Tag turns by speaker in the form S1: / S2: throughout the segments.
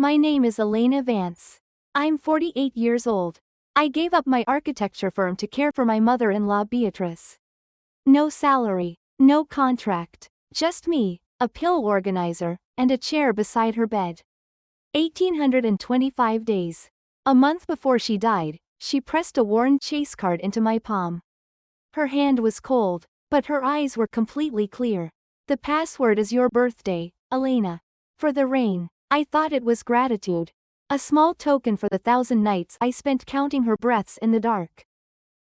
S1: My name is Elena Vance. I'm 48 years old. I gave up my architecture firm to care for my mother-in-law Beatrice. No salary, no contract, just me, a pill organizer, and a chair beside her bed. 1825 days. A month before she died, she pressed a worn chase card into my palm. Her hand was cold, but her eyes were completely clear. The password is your birthday, Elena. For the rain, I thought it was gratitude. A small token for the 1,000 nights I spent counting her breaths in the dark.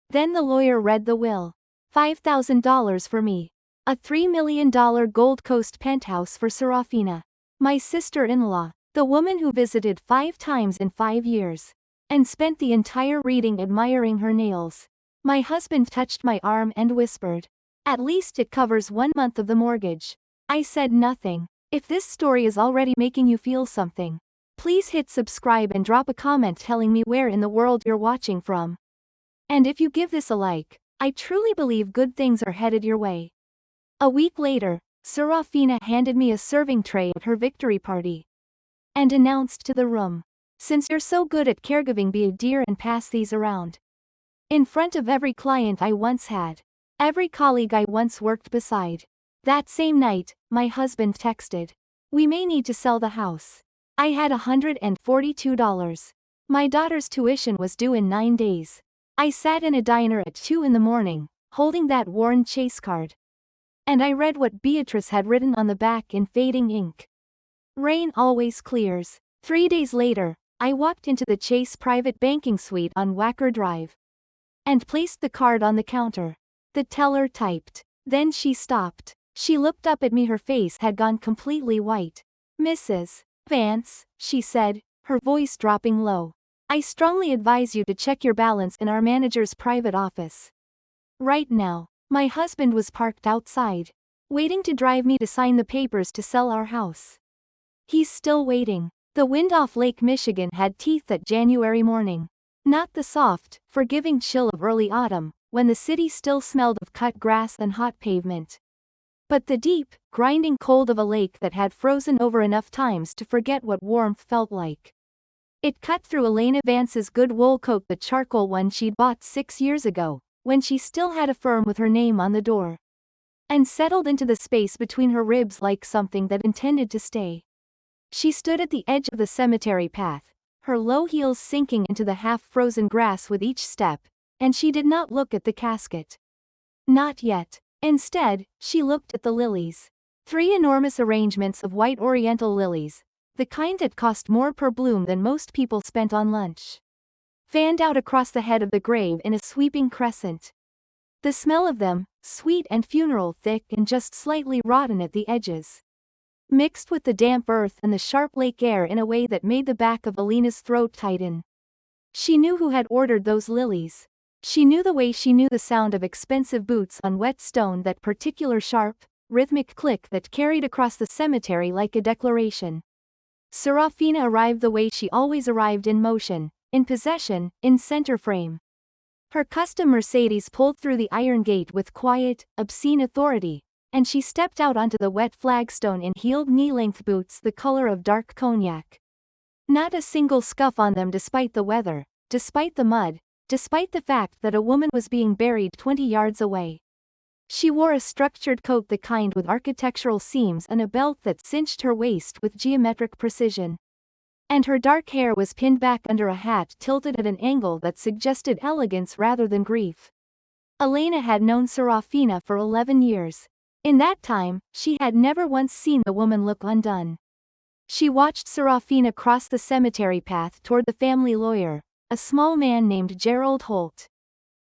S1: Then the lawyer read the will. $5,000 for me. A $3 million Gold Coast penthouse for Serafina, my sister-in-law, the woman who visited 5 times in 5 years, and spent the entire reading admiring her nails. My husband touched my arm and whispered, "At least it covers 1 month of the mortgage." I said nothing. If this story is already making you feel something, please hit subscribe and drop a comment telling me where in the world you're watching from. And if you give this a like, I truly believe good things are headed your way. A week later, Serafina handed me a serving tray at her victory party. And announced to the room, "Since you're so good at caregiving, be a dear and pass these around." In front of every client I once had. Every colleague I once worked beside. That same night, my husband texted, "We may need to sell the house." I had $142. My daughter's tuition was due in 9 days. I sat in a diner at 2 in the morning, holding that worn chase card. And I read what Beatrice had written on the back in fading ink. Rain always clears. 3 days later, I walked into the Chase private banking suite on Wacker Drive. And placed the card on the counter. The teller typed. Then she stopped. She looked up at me, her face had gone completely white. "Mrs. Vance," she said, her voice dropping low. "I strongly advise you to check your balance in our manager's private office. Right now." My husband was parked outside, waiting to drive me to sign the papers to sell our house. He's still waiting. The wind off Lake Michigan had teeth that January morning. Not the soft, forgiving chill of early autumn, when the city still smelled of cut grass and hot pavement. But the deep, grinding cold of a lake that had frozen over enough times to forget what warmth felt like. It cut through Elena Vance's good wool coat, the charcoal one she'd bought 6 years ago, when she still had a firm with her name on the door. And settled into the space between her ribs like something that intended to stay. She stood at the edge of the cemetery path, her low heels sinking into the half-frozen grass with each step, and she did not look at the casket. Not yet. Instead, she looked at the lilies. 3 enormous arrangements of white oriental lilies, the kind that cost more per bloom than most people spent on lunch. Fanned out across the head of the grave in a sweeping crescent. The smell of them, sweet and funeral, thick and just slightly rotten at the edges, mixed with the damp earth and the sharp lake air in a way that made the back of Elena's throat tighten. She knew who had ordered those lilies. She knew the way, she knew the sound of expensive boots on wet stone, that particular sharp, rhythmic click that carried across the cemetery like a declaration. Serafina arrived the way she always arrived, in motion, in possession, in center frame. Her custom Mercedes pulled through the iron gate with quiet, obscene authority, and she stepped out onto the wet flagstone in heeled knee-length boots the color of dark cognac. Not a single scuff on them, despite the weather, despite the mud, despite the fact that a woman was being buried 20 yards away. She wore a structured coat, the kind with architectural seams, and a belt that cinched her waist with geometric precision. And her dark hair was pinned back under a hat tilted at an angle that suggested elegance rather than grief. Elena had known Serafina for 11 years. In that time, she had never once seen the woman look undone. She watched Serafina cross the cemetery path toward the family lawyer, a small man named Gerald Holt,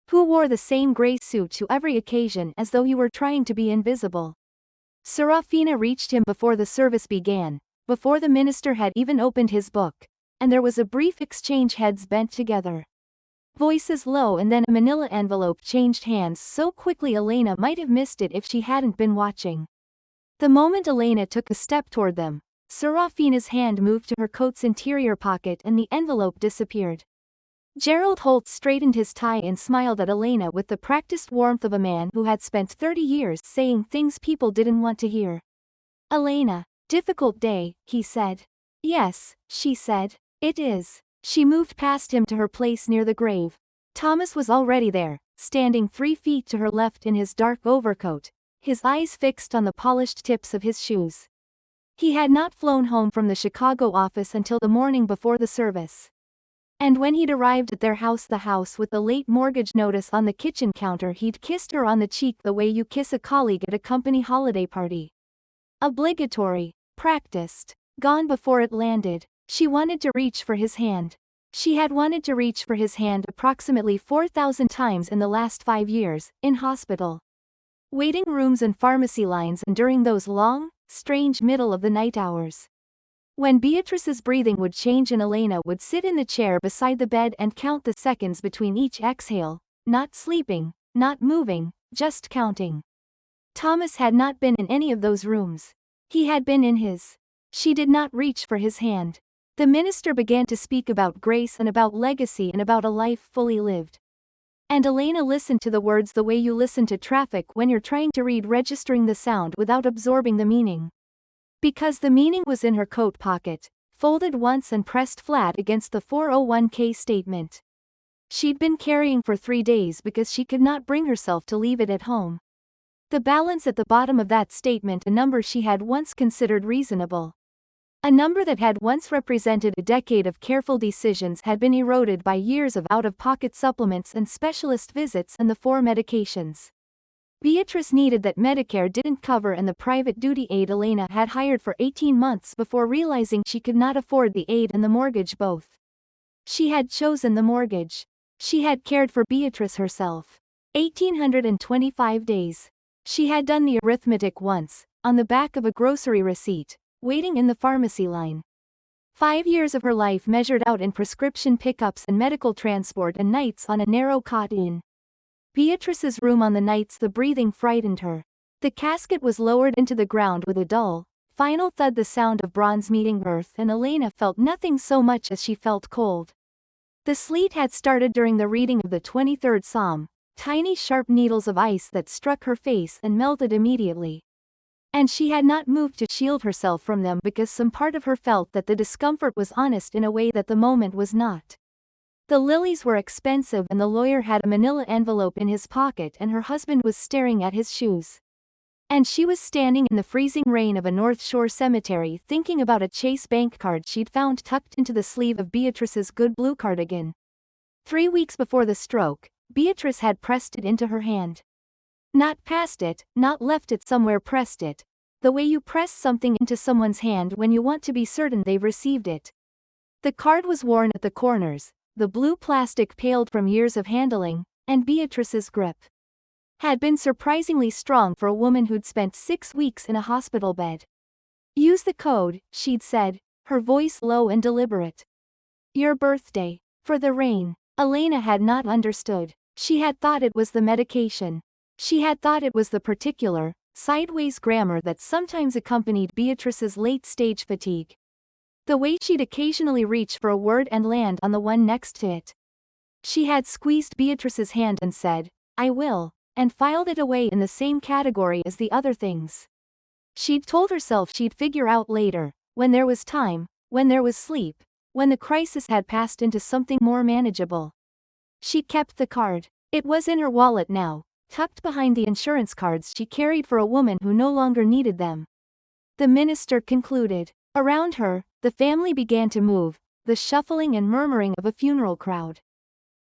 S1: who wore the same gray suit to every occasion as though he were trying to be invisible. Serafina reached him before the service began, before the minister had even opened his book, and there was a brief exchange, heads bent together, voices low, and then a manila envelope changed hands so quickly Elena might have missed it if she hadn't been watching. The moment Elena took a step toward them, Serafina's hand moved to her coat's interior pocket and the envelope disappeared. Gerald Holt straightened his tie and smiled at Elena with the practiced warmth of a man who had spent 30 years saying things people didn't want to hear. "Elena, difficult day," he said. Yes, she said. It is. She moved past him to her place near the grave. Thomas was already there, standing 3 feet to her left in his dark overcoat, his eyes fixed on the polished tips of his shoes. He had not flown home from the Chicago office until the morning before the service. And when he'd arrived at their house, the house with the late mortgage notice on the kitchen counter, he'd kissed her on the cheek the way you kiss a colleague at a company holiday party. Obligatory. Practiced. Gone before it landed. She wanted to reach for his hand. She had wanted to reach for his hand approximately 4,000 times in the last 5 years, in hospital waiting rooms and pharmacy lines, and during those long, strange middle-of-the-night hours. When Beatrice's breathing would change and Elena would sit in the chair beside the bed and count the seconds between each exhale, not sleeping, not moving, just counting. Thomas had not been in any of those rooms. He had been in his. She did not reach for his hand. The minister began to speak about grace and about legacy and about a life fully lived. And Elena listened to the words the way you listen to traffic when you're trying to read, registering the sound without absorbing the meaning. Because the meaning was in her coat pocket, folded once and pressed flat against the 401k statement she'd been carrying for 3 days because she could not bring herself to leave it at home. The balance at the bottom of that statement, a number she had once considered reasonable. A number that had once represented a decade of careful decisions, had been eroded by years of out-of-pocket supplements and specialist visits and the 4 medications Beatrice needed that Medicare didn't cover and the private duty aid Elena had hired for 18 months before realizing she could not afford the aid and the mortgage both. She had chosen the mortgage. She had cared for Beatrice herself. 1,825 days. She had done the arithmetic once, on the back of a grocery receipt, waiting in the pharmacy line. 5 years of her life measured out in prescription pickups and medical transport and nights on a narrow cot in Beatrice's room. On the nights the breathing frightened her. The casket was lowered into the ground with a dull, final thud, the sound of bronze meeting earth, and Elena felt nothing so much as she felt cold. The sleet had started during the reading of the 23rd Psalm, tiny sharp needles of ice that struck her face and melted immediately. And she had not moved to shield herself from them because some part of her felt that the discomfort was honest in a way that the moment was not. The lilies were expensive and the lawyer had a manila envelope in his pocket and her husband was staring at his shoes. And she was standing in the freezing rain of a North Shore cemetery thinking about a Chase Bank card she'd found tucked into the sleeve of Beatrice's good blue cardigan. 3 weeks before the stroke, Beatrice had pressed it into her hand. Not passed it, not left it somewhere, pressed it. The way you press something into someone's hand when you want to be certain they've received it. The card was worn at the corners, the blue plastic paled from years of handling, and Beatrice's grip had been surprisingly strong for a woman who'd spent 6 weeks in a hospital bed. Use the code, she'd said, her voice low and deliberate. Your birthday. For the rain. Elena had not understood. She had thought it was the medication. She had thought it was the particular, sideways grammar that sometimes accompanied Beatrice's late-stage fatigue. The way she'd occasionally reach for a word and land on the one next to it. She had squeezed Beatrice's hand and said, I will, and filed it away in the same category as the other things. She'd told herself she'd figure out later, when there was time, when there was sleep, when the crisis had passed into something more manageable. She kept the card. It was in her wallet now, tucked behind the insurance cards she carried for a woman who no longer needed them. The minister concluded. Around her, the family began to move, the shuffling and murmuring of a funeral crowd,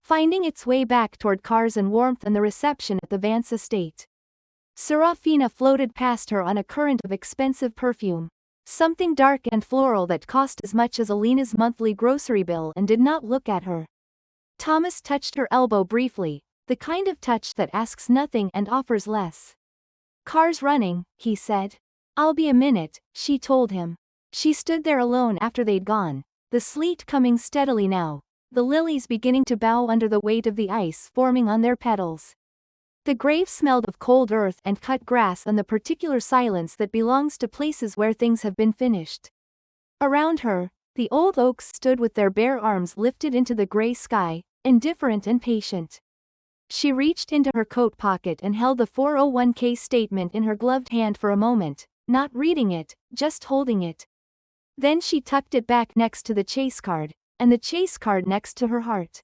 S1: finding its way back toward cars and warmth and the reception at the Vance estate. Serafina floated past her on a current of expensive perfume, something dark and floral that cost as much as Elena's monthly grocery bill, and did not look at her. Thomas touched her elbow briefly, the kind of touch that asks nothing and offers less. Car's running, he said. I'll be a minute, she told him. She stood there alone after they'd gone, the sleet coming steadily now, the lilies beginning to bow under the weight of the ice forming on their petals. The grave smelled of cold earth and cut grass and the particular silence that belongs to places where things have been finished. Around her, the old oaks stood with their bare arms lifted into the gray sky, indifferent and patient. She reached into her coat pocket and held the 401k statement in her gloved hand for a moment, not reading it, just holding it. Then she tucked it back next to the chase card, and the chase card next to her heart.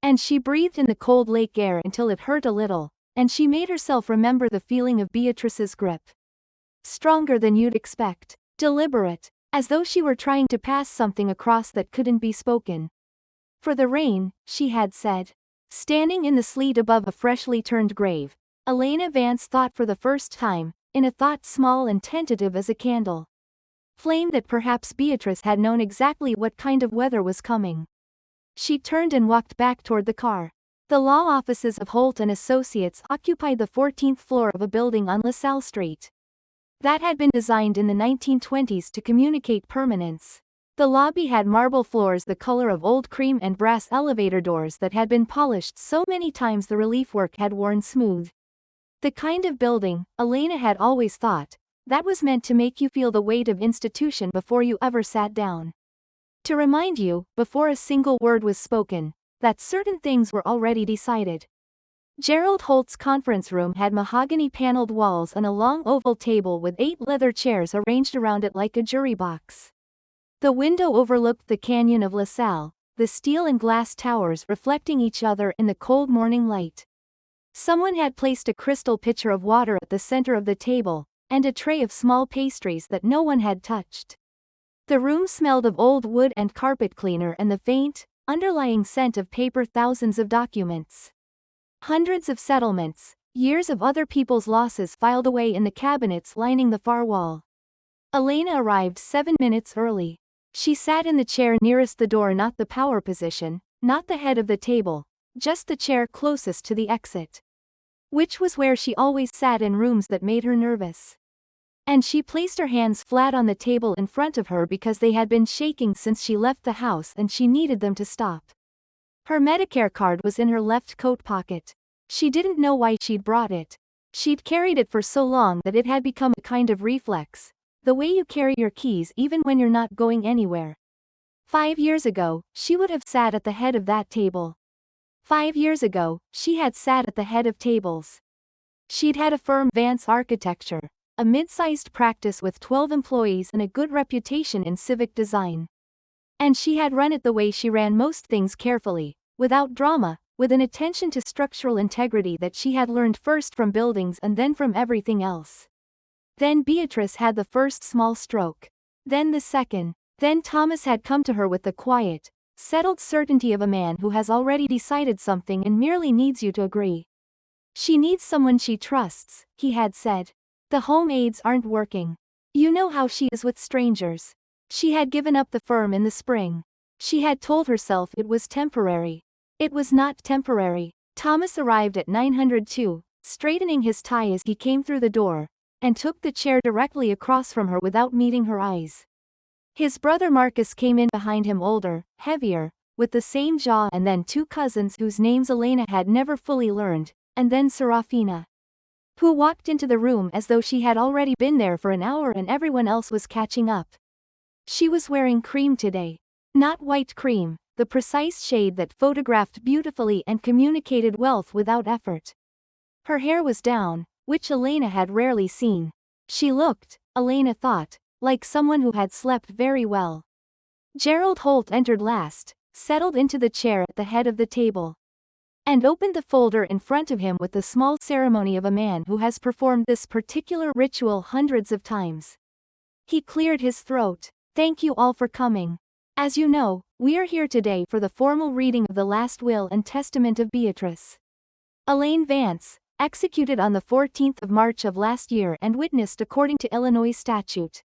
S1: And she breathed in the cold lake air until it hurt a little, and she made herself remember the feeling of Beatrice's grip. Stronger than you'd expect, deliberate, as though she were trying to pass something across that couldn't be spoken. For the rain, she had said. Standing in the sleet above a freshly turned grave, Elena Vance thought for the first time, in a thought small and tentative as a candle flame, that perhaps Beatrice had known exactly what kind of weather was coming. She turned and walked back toward the car. The law offices of Holt and Associates occupied the 14th floor of a building on LaSalle Street that had been designed in the 1920s to communicate permanence. The lobby had marble floors the color of old cream and brass elevator doors that had been polished so many times the relief work had worn smooth. The kind of building, Elena had always thought, that was meant to make you feel the weight of institution before you ever sat down. To remind you, before a single word was spoken, that certain things were already decided. Gerald Holt's conference room had mahogany-paneled walls and a long oval table with 8 leather chairs arranged around it like a jury box. The window overlooked the canyon of LaSalle, the steel and glass towers reflecting each other in the cold morning light. Someone had placed a crystal pitcher of water at the center of the table, and a tray of small pastries that no one had touched. The room smelled of old wood and carpet cleaner and the faint, underlying scent of paper. Thousands of documents. Hundreds of settlements, years of other people's losses filed away in the cabinets lining the far wall. Elena arrived 7 minutes early. She sat in the chair nearest the door, not the power position, not the head of the table, just the chair closest to the exit. Which was where she always sat in rooms that made her nervous. And she placed her hands flat on the table in front of her because they had been shaking since she left the house and she needed them to stop. Her Medicare card was in her left coat pocket. She didn't know why she'd brought it. She'd carried it for so long that it had become a kind of reflex, the way you carry your keys even when you're not going anywhere. 5 years ago, she would have sat at the head of that table. 5 years ago, she had sat at the head of tables. She'd had a firm, Vance Architecture, a mid-sized practice with 12 employees and a good reputation in civic design. And she had run it the way she ran most things, carefully, without drama, with an attention to structural integrity that she had learned first from buildings and then from everything else. Then Beatrice had the first small stroke. Then the second. Then Thomas had come to her with the quiet, settled certainty of a man who has already decided something and merely needs you to agree. She needs someone she trusts, he had said. The home aides aren't working. You know how she is with strangers. She had given up the firm in the spring. She had told herself it was temporary. It was not temporary. Thomas arrived at 902, straightening his tie as he came through the door, and took the chair directly across from her without meeting her eyes. His brother Marcus came in behind him, older, heavier, with the same jaw, and then 2 cousins whose names Elena had never fully learned, and then Serafina, who walked into the room as though she had already been there for an hour and everyone else was catching up. She was wearing cream today. Not white cream, the precise shade that photographed beautifully and communicated wealth without effort. Her hair was down, which Elena had rarely seen. She looked, Elena thought, like someone who had slept very well. Gerald Holt entered last, settled into the chair at the head of the table, and opened the folder in front of him with the small ceremony of a man who has performed this particular ritual hundreds of times. He cleared his throat. Thank you all for coming. As you know, we are here today for the formal reading of the last will and testament of Beatrice Elena Vance, executed on the 14th of March of last year and witnessed according to Illinois statute.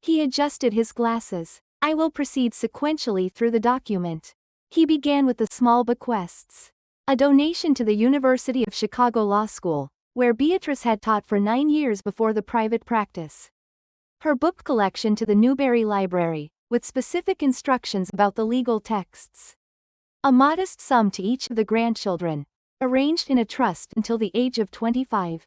S1: He adjusted his glasses. I will proceed sequentially through the document. He began with the small bequests. A donation to the University of Chicago Law School, where Beatrice had taught for 9 years before the private practice. Her book collection to the Newberry Library, with specific instructions about the legal texts. A modest sum to each of the grandchildren, arranged in a trust until the age of 25.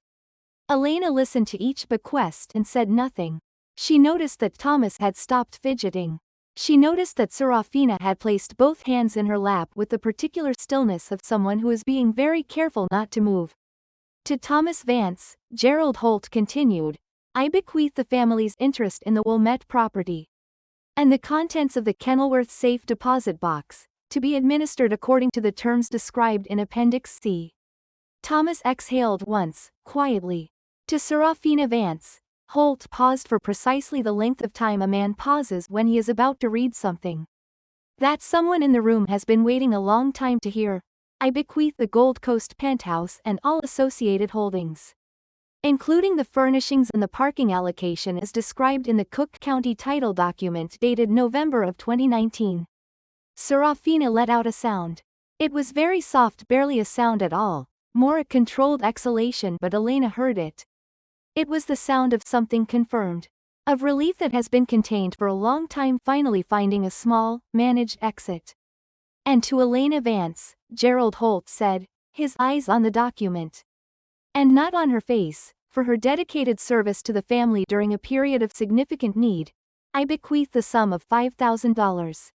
S1: Elena listened to each bequest and said nothing. She noticed that Thomas had stopped fidgeting. She noticed that Serafina had placed both hands in her lap with the particular stillness of someone who is being very careful not to move. To Thomas Vance, Gerald Holt continued, I bequeath the family's interest in the Wilmette property. And the contents of the Kenilworth safe deposit box, to be administered according to the terms described in Appendix C. Thomas exhaled once, quietly. To Serafina Vance, Holt paused for precisely the length of time a man pauses when he is about to read something. That someone in the room has been waiting a long time to hear. I bequeath the Gold Coast penthouse and all associated holdings, including the furnishings and the parking allocation as described in the Cook County title document dated November of 2019. Serafina let out a sound. It was very soft, barely a sound at all, more a controlled exhalation, but Elena heard it. It was the sound of something confirmed. Of relief that has been contained for a long time finally finding a small, managed exit. And to Elena Vance, Gerald Holt said, his eyes on the document. And not on her face, for her dedicated service to the family during a period of significant need, I bequeath the sum of $5,000.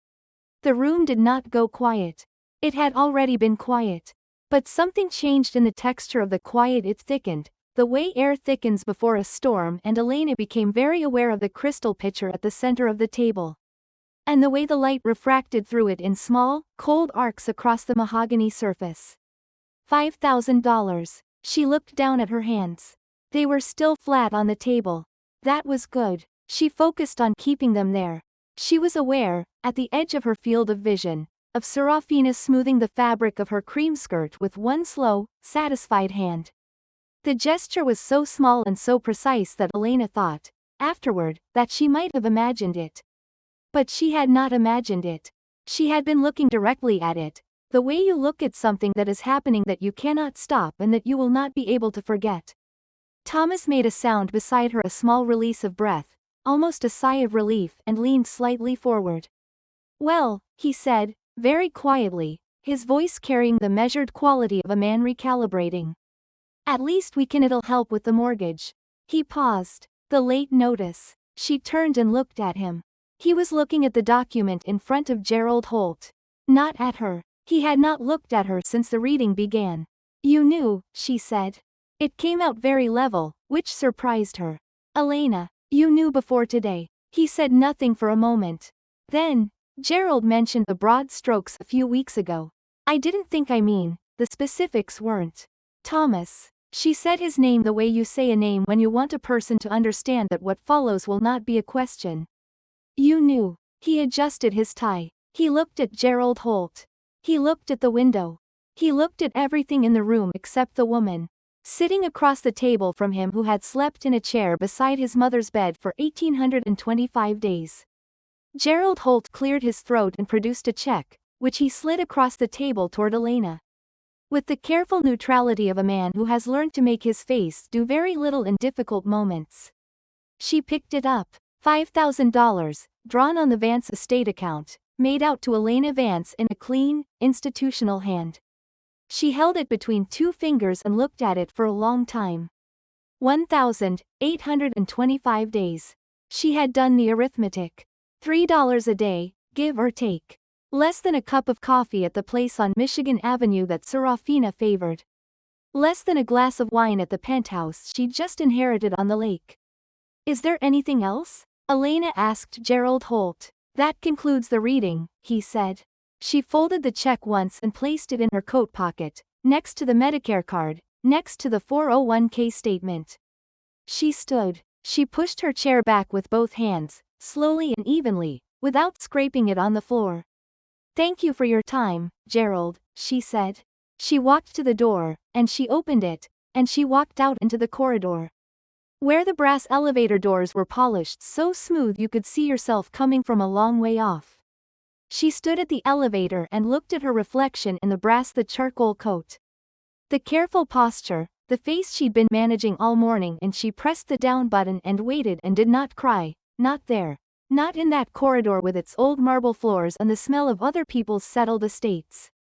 S1: The room did not go quiet. It had already been quiet. But something changed in the texture of the quiet. It thickened, the way air thickens before a storm, and Elena became very aware of the crystal pitcher at the center of the table. And the way the light refracted through it in small, cold arcs across the mahogany surface. $5,000. She looked down at her hands. They were still flat on the table. That was good. She focused on keeping them there. She was aware, at the edge of her field of vision, of Serafina smoothing the fabric of her cream skirt with one slow, satisfied hand. The gesture was so small and so precise that Elena thought, afterward, that she might have imagined it. But she had not imagined it. She had been looking directly at it, the way you look at something that is happening that you cannot stop and that you will not be able to forget. Thomas made a sound beside her, a small release of breath, almost a sigh of relief, and leaned slightly forward. Well, he said, very quietly, his voice carrying the measured quality of a man recalibrating. At least it'll help with the mortgage. He paused. The late notice. She turned and looked at him. He was looking at the document in front of Gerald Holt. Not at her. He had not looked at her since the reading began. You knew, she said. It came out very level, which surprised her. Elena, you knew before today. He said nothing for a moment. Then, Gerald mentioned the broad strokes a few weeks ago. I didn't think, the specifics weren't. Thomas. She said his name the way you say a name when you want a person to understand that what follows will not be a question. You knew. He adjusted his tie. He looked at Gerald Holt. He looked at the window. He looked at everything in the room except the woman sitting across the table from him who had slept in a chair beside his mother's bed for 1,825 days. Gerald Holt cleared his throat and produced a check, which he slid across the table toward Elena. With the careful neutrality of a man who has learned to make his face do very little in difficult moments. She picked it up. $5,000, drawn on the Vance estate account, made out to Elena Vance in a clean, institutional hand. She held it between two fingers and looked at it for a long time. 1,825 days. She had done the arithmetic. $3 a day, give or take. Less than a cup of coffee at the place on Michigan Avenue that Serafina favored. Less than a glass of wine at the penthouse she'd just inherited on the lake. Is there anything else? Elena asked Gerald Holt. That concludes the reading, he said. She folded the check once and placed it in her coat pocket, next to the Medicare card, next to the 401k statement. She stood. She pushed her chair back with both hands, slowly and evenly, without scraping it on the floor. Thank you for your time, Gerald, she said. She walked to the door, and she opened it, and she walked out into the corridor, where the brass elevator doors were polished so smooth you could see yourself coming from a long way off. She stood at the elevator and looked at her reflection in the charcoal coat. The careful posture, the face she'd been managing all morning, and she pressed the down button and waited and did not cry, not there. Not in that corridor with its old marble floors and the smell of other people's settled estates.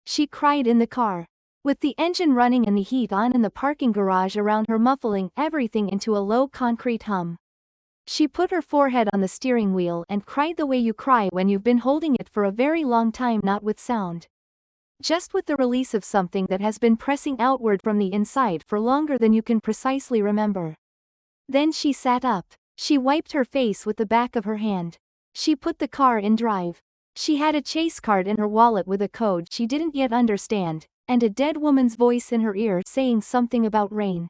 S1: She cried in the car, with the engine running and the heat on and the parking garage around her muffling everything into a low concrete hum. She put her forehead on the steering wheel and cried the way you cry when you've been holding it for a very long time, not with sound. Just with the release of something that has been pressing outward from the inside for longer than you can precisely remember. Then she sat up. She wiped her face with the back of her hand. She put the car in drive. She had a chase card in her wallet with a code she didn't yet understand, and a dead woman's voice in her ear saying something about rain.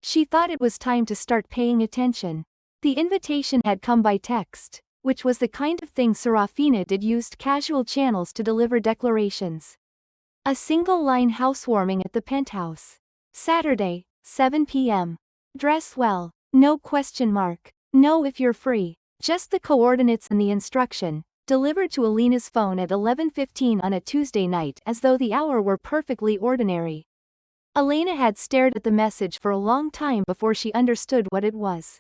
S1: She thought it was time to start paying attention. The invitation had come by text, which was the kind of thing Serafina did, used casual channels to deliver declarations. A single-line housewarming at the penthouse. Saturday, 7 p.m. Dress well. No question mark. No if you're free. Just the coordinates and the instruction, delivered to Elena's phone at 11:15 on a Tuesday night as though the hour were perfectly ordinary. Elena had stared at the message for a long time before she understood what it was.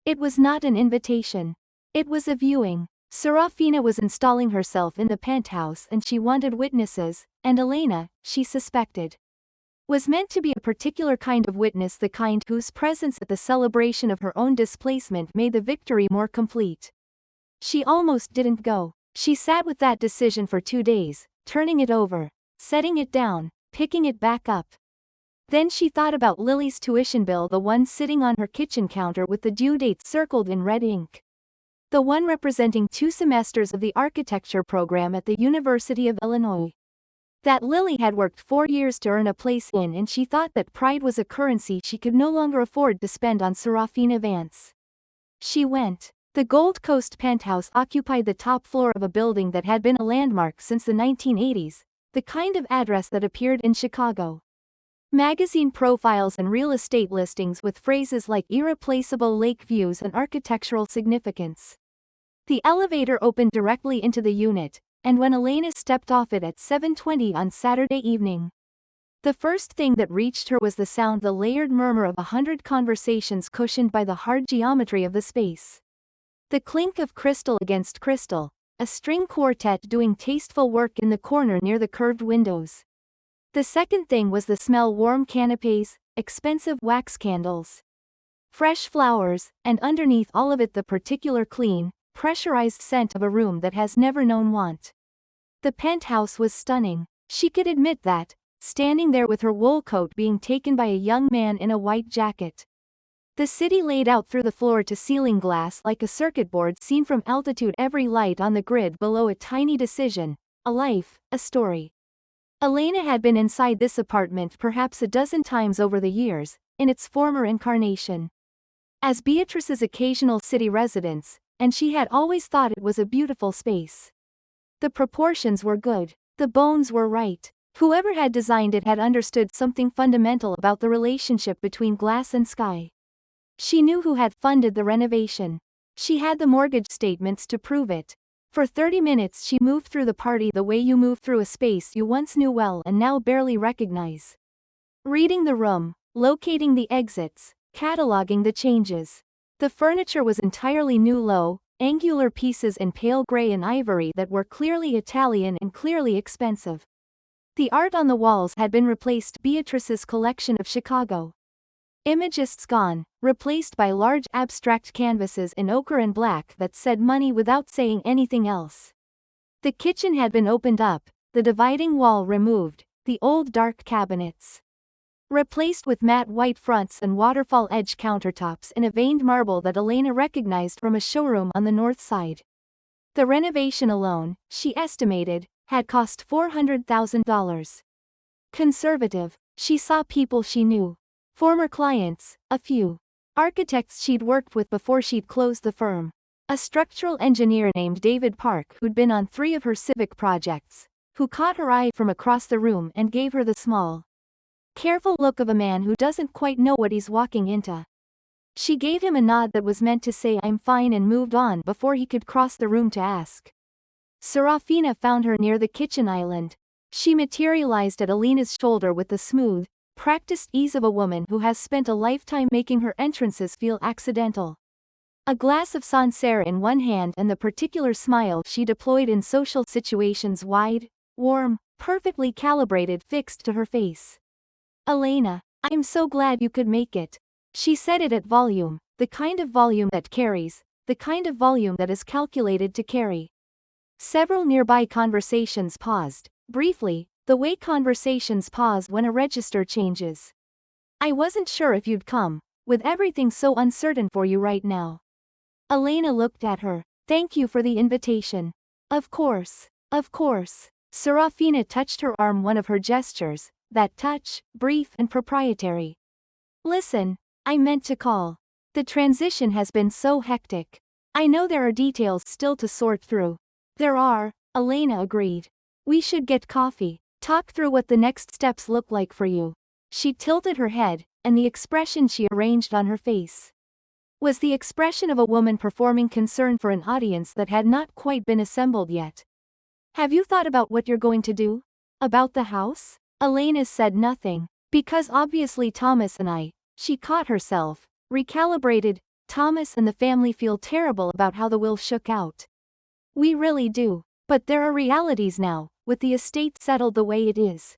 S1: It was not an invitation. It was a viewing. Serafina was installing herself in the penthouse and she wanted witnesses, and Elena, she suspected, was meant to be a particular kind of witness, the kind whose presence at the celebration of her own displacement made the victory more complete. She almost didn't go. She sat with that decision for 2 days, turning it over, setting it down, picking it back up. Then she thought about Lily's tuition bill, the one sitting on her kitchen counter with the due date circled in red ink. The one representing 2 semesters of the architecture program at the University of Illinois. That Lily had worked 4 years to earn a place in, and she thought that pride was a currency she could no longer afford to spend on Elena Vance. She went. The Gold Coast penthouse occupied the top floor of a building that had been a landmark since the 1980s, the kind of address that appeared in Chicago magazine profiles and real estate listings with phrases like irreplaceable lake views and architectural significance. The elevator opened directly into the unit, and when Elena stepped off it at 7:20 on Saturday evening, the first thing that reached her was the sound, the layered murmur of 100 conversations cushioned by the hard geometry of the space. The clink of crystal against crystal, a string quartet doing tasteful work in the corner near the curved windows. The second thing was the smell, warm canapes, expensive wax candles, fresh flowers, and underneath all of it the particular clean, pressurized scent of a room that has never known want. The penthouse was stunning. She could admit that, standing there with her wool coat being taken by a young man in a white jacket. The city laid out through the floor-to-ceiling glass like a circuit board seen from altitude, every light on the grid below a tiny decision, a life, a story. Elena had been inside this apartment perhaps a dozen times over the years, in its former incarnation, as Beatrice's occasional city residence, and she had always thought it was a beautiful space. The proportions were good. The bones were right. Whoever had designed it had understood something fundamental about the relationship between glass and sky. She knew who had funded the renovation. She had the mortgage statements to prove it. For 30 minutes she moved through the party the way you move through a space you once knew well and now barely recognize. Reading the room, locating the exits, cataloging the changes. The furniture was entirely new, low, angular pieces in pale gray and ivory that were clearly Italian and clearly expensive. The art on the walls had been replaced, Beatrice's collection of Chicago imagists gone, replaced by large abstract canvases in ochre and black that said money without saying anything else. The kitchen had been opened up, the dividing wall removed, the old dark cabinets replaced with matte white fronts and waterfall edge countertops in a veined marble that Elena recognized from a showroom on the north side. The renovation alone, she estimated, had cost $400,000. Conservative. She saw people she knew. Former clients, a few. Architects she'd worked with before she'd closed the firm. A structural engineer named David Park who'd been on 3 of her civic projects, who caught her eye from across the room and gave her the small, careful look of a man who doesn't quite know what he's walking into. She gave him a nod that was meant to say I'm fine and moved on before he could cross the room to ask. Serafina found her near the kitchen island. She materialized at Elena's shoulder with the smooth, practiced ease of a woman who has spent a lifetime making her entrances feel accidental. A glass of Sancerre in one hand and the particular smile she deployed in social situations, wide, warm, perfectly calibrated, fixed to her face. Elena, I'm so glad you could make it. She said it at volume, the kind of volume that carries, the kind of volume that is calculated to carry. Several nearby conversations paused, briefly, the way conversations pause when a register changes. I wasn't sure if you'd come, with everything so uncertain for you right now. Elena looked at her. Thank you for the invitation. Of course. Of course. Serafina touched her arm, one of her gestures, that touch, brief and proprietary. Listen, I meant to call. The transition has been so hectic. I know there are details still to sort through. There are, Elena agreed. We should get coffee, talk through what the next steps look like for you. She tilted her head, and the expression she arranged on her face was the expression of a woman performing concern for an audience that had not quite been assembled yet. Have you thought about what you're going to do? About the house? Elena said nothing, because obviously Thomas and she caught herself, recalibrated. Thomas and the family feel terrible about how the will shook out. We really do. But there are realities now, with the estate settled the way it is.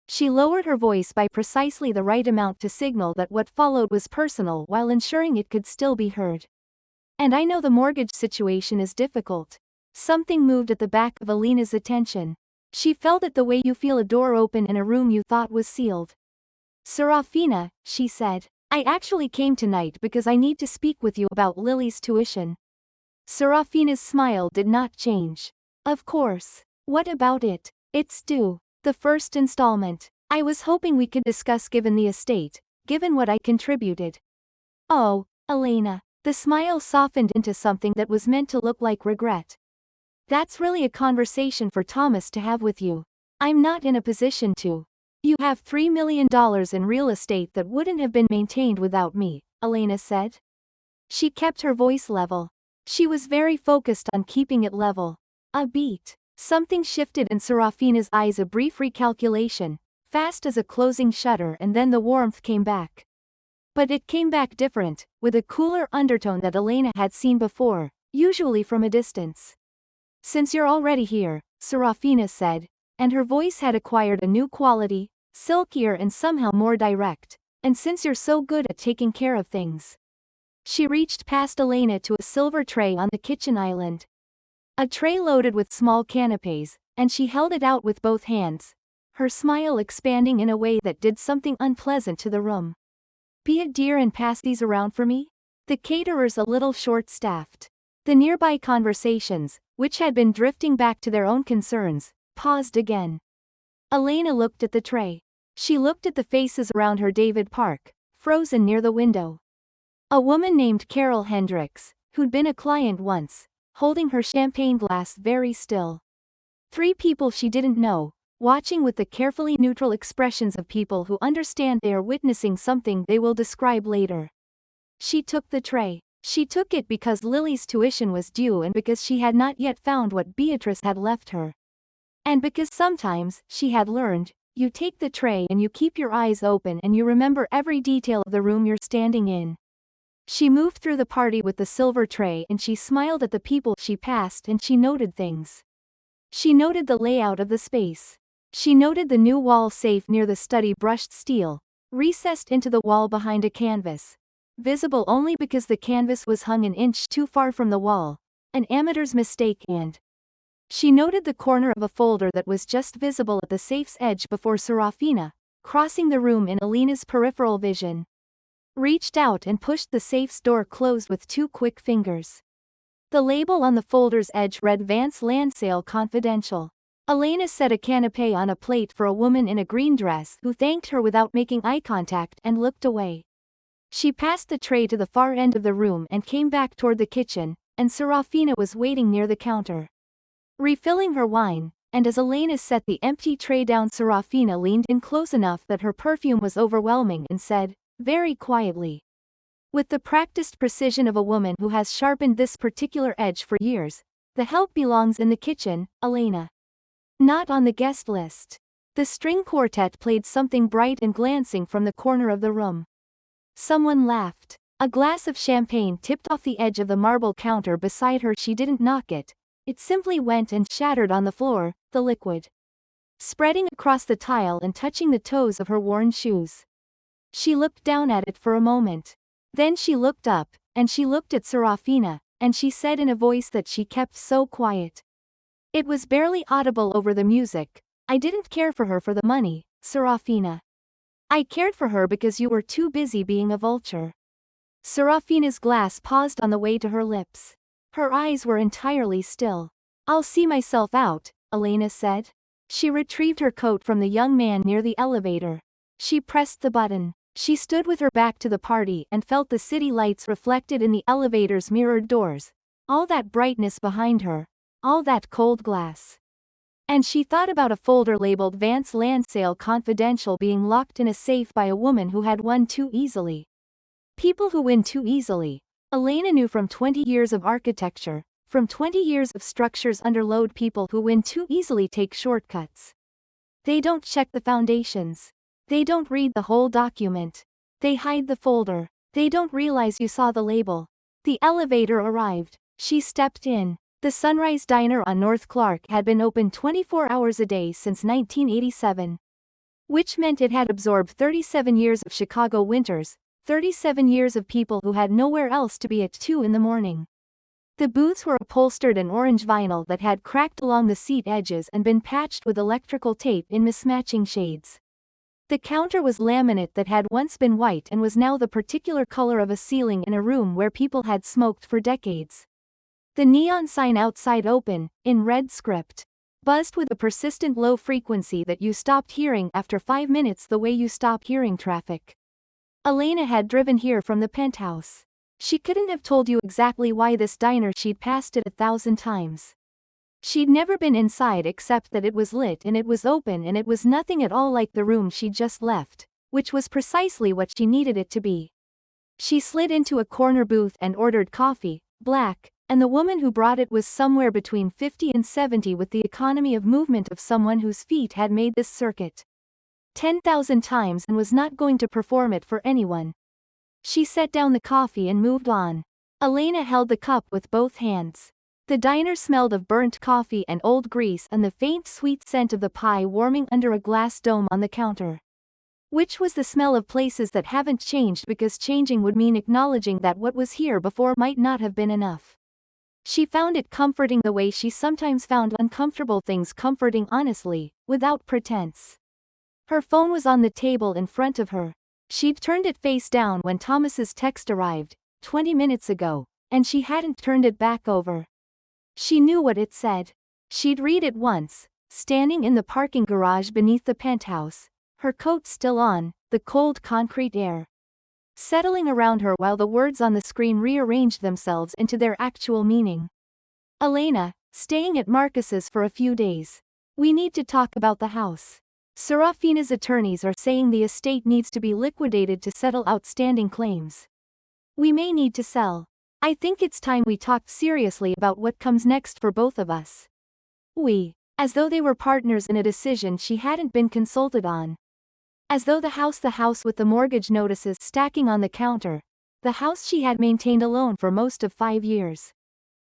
S1: She lowered her voice by precisely the right amount to signal that what followed was personal while ensuring it could still be heard. And I know the mortgage situation is difficult. Something moved at the back of Elena's attention. She felt it the way you feel a door open in a room you thought was sealed. Serafina, she said, I actually came tonight because I need to speak with you about Lily's tuition. Serafina's smile did not change. Of course. What about it? It's due. The first installment. I was hoping we could discuss given the estate, given what I contributed. Oh, Elena. The smile softened into something that was meant to look like regret. That's really a conversation for Thomas to have with you. I'm not in a position to. You have $3 million in real estate that wouldn't have been maintained without me, Elena said. She kept her voice level. She was very focused on keeping it level. A beat. Something shifted in Serafina's eyes, a brief recalculation, fast as a closing shutter, and then the warmth came back. But it came back different, with a cooler undertone that Elena had seen before, usually from a distance. Since you're already here, Serafina said, and her voice had acquired a new quality, silkier and somehow more direct, and since you're so good at taking care of things. She reached past Elena to a silver tray on the kitchen island. A tray loaded with small canapes, and she held it out with both hands, her smile expanding in a way that did something unpleasant to the room. Be a dear and pass these around for me? The caterers a little short-staffed. The nearby conversations, which had been drifting back to their own concerns, paused again. Elena looked at the tray. She looked at the faces around her. David Park, frozen near the window. A woman named Carol Hendricks, who'd been a client once, holding her champagne glass very still. 3 people she didn't know, watching with the carefully neutral expressions of people who understand they are witnessing something they will describe later. She took the tray. She took it because Lily's tuition was due and because she had not yet found what Beatrice had left her. And because sometimes, she had learned, you take the tray and you keep your eyes open and you remember every detail of the room you're standing in. She moved through the party with the silver tray and she smiled at the people she passed and she noted things. She noted the layout of the space. She noted the new wall safe near the study, brushed steel, recessed into the wall behind a canvas, visible only because the canvas was hung an inch too far from the wall, an amateur's mistake, and she noted the corner of a folder that was just visible at the safe's edge before Serafina, crossing the room in Elena's peripheral vision, reached out and pushed the safe's door closed with 2 quick fingers. The label on the folder's edge read Vance Land Sale Confidential. Elena set a canapé on a plate for a woman in a green dress who thanked her without making eye contact and looked away. She passed the tray to the far end of the room and came back toward the kitchen, and Serafina was waiting near the counter, refilling her wine, and as Elena set the empty tray down, Serafina leaned in close enough that her perfume was overwhelming and said, very quietly, with the practiced precision of a woman who has sharpened this particular edge for years, the help belongs in the kitchen, Elena. Not on the guest list. The string quartet played something bright and glancing from the corner of the room. Someone laughed. A glass of champagne tipped off the edge of the marble counter beside her. She didn't knock it. It simply went and shattered on the floor, the liquid spreading across the tile and touching the toes of her worn shoes. She looked down at it for a moment. Then she looked up, and she looked at Serafina, and she said in a voice that she kept so quiet. It was barely audible over the music, I didn't care for her for the money, Serafina. I cared for her because you were too busy being a vulture. Serafina's glass paused on the way to her lips. Her eyes were entirely still. "I'll see myself out," Elena said. She retrieved her coat from the young man near the elevator. She pressed the button. She stood with her back to the party and felt the city lights reflected in the elevator's mirrored doors. All that brightness behind her. All that cold glass. And she thought about a folder labeled Vance Land Sale Confidential being locked in a safe by a woman who had won too easily. People who win too easily. Elena knew from 20 years of architecture, from 20 years of structures under load, people who win too easily take shortcuts. They don't check the foundations. They don't read the whole document. They hide the folder. They don't realize you saw the label. The elevator arrived. She stepped in. The Sunrise Diner on North Clark had been open 24 hours a day since 1987. Which meant it had absorbed 37 years of Chicago winters, 37 years of people who had nowhere else to be at 2 in the morning. The booths were upholstered in orange vinyl that had cracked along the seat edges and been patched with electrical tape in mismatching shades. The counter was laminate that had once been white and was now the particular color of a ceiling in a room where people had smoked for decades. The neon sign outside open, in red script, buzzed with a persistent low frequency that you stopped hearing after 5 minutes, the way you stop hearing traffic. Elena had driven here from the penthouse. She couldn't have told you exactly why this diner, she'd passed it 1,000 times. She'd never been inside except that it was lit and it was open and it was nothing at all like the room she'd just left, which was precisely what she needed it to be. She slid into a corner booth and ordered coffee, black, and the woman who brought it was somewhere between 50 and 70 with the economy of movement of someone whose feet had made this circuit 10,000 times and was not going to perform it for anyone. She set down the coffee and moved on. Elena held the cup with both hands. The diner smelled of burnt coffee and old grease and the faint sweet scent of the pie warming under a glass dome on the counter. Which was the smell of places that haven't changed, because changing would mean acknowledging that what was here before might not have been enough. She found it comforting the way she sometimes found uncomfortable things comforting, honestly, without pretense. Her phone was on the table in front of her. She'd turned it face down when Thomas's text arrived, 20 minutes ago, and she hadn't turned it back over. She knew what it said. She'd read it once, standing in the parking garage beneath the penthouse, her coat still on, the cold concrete air settling around her while the words on the screen rearranged themselves into their actual meaning. Elena, staying at Marcus's for a few days. We need to talk about the house. Serafina's attorneys are saying the estate needs to be liquidated to settle outstanding claims. We may need to sell. I think it's time we talked seriously about what comes next for both of us. We, as though they were partners in a decision she hadn't been consulted on. As though the house with the mortgage notices stacking on the counter, the house she had maintained alone for most of 5 years.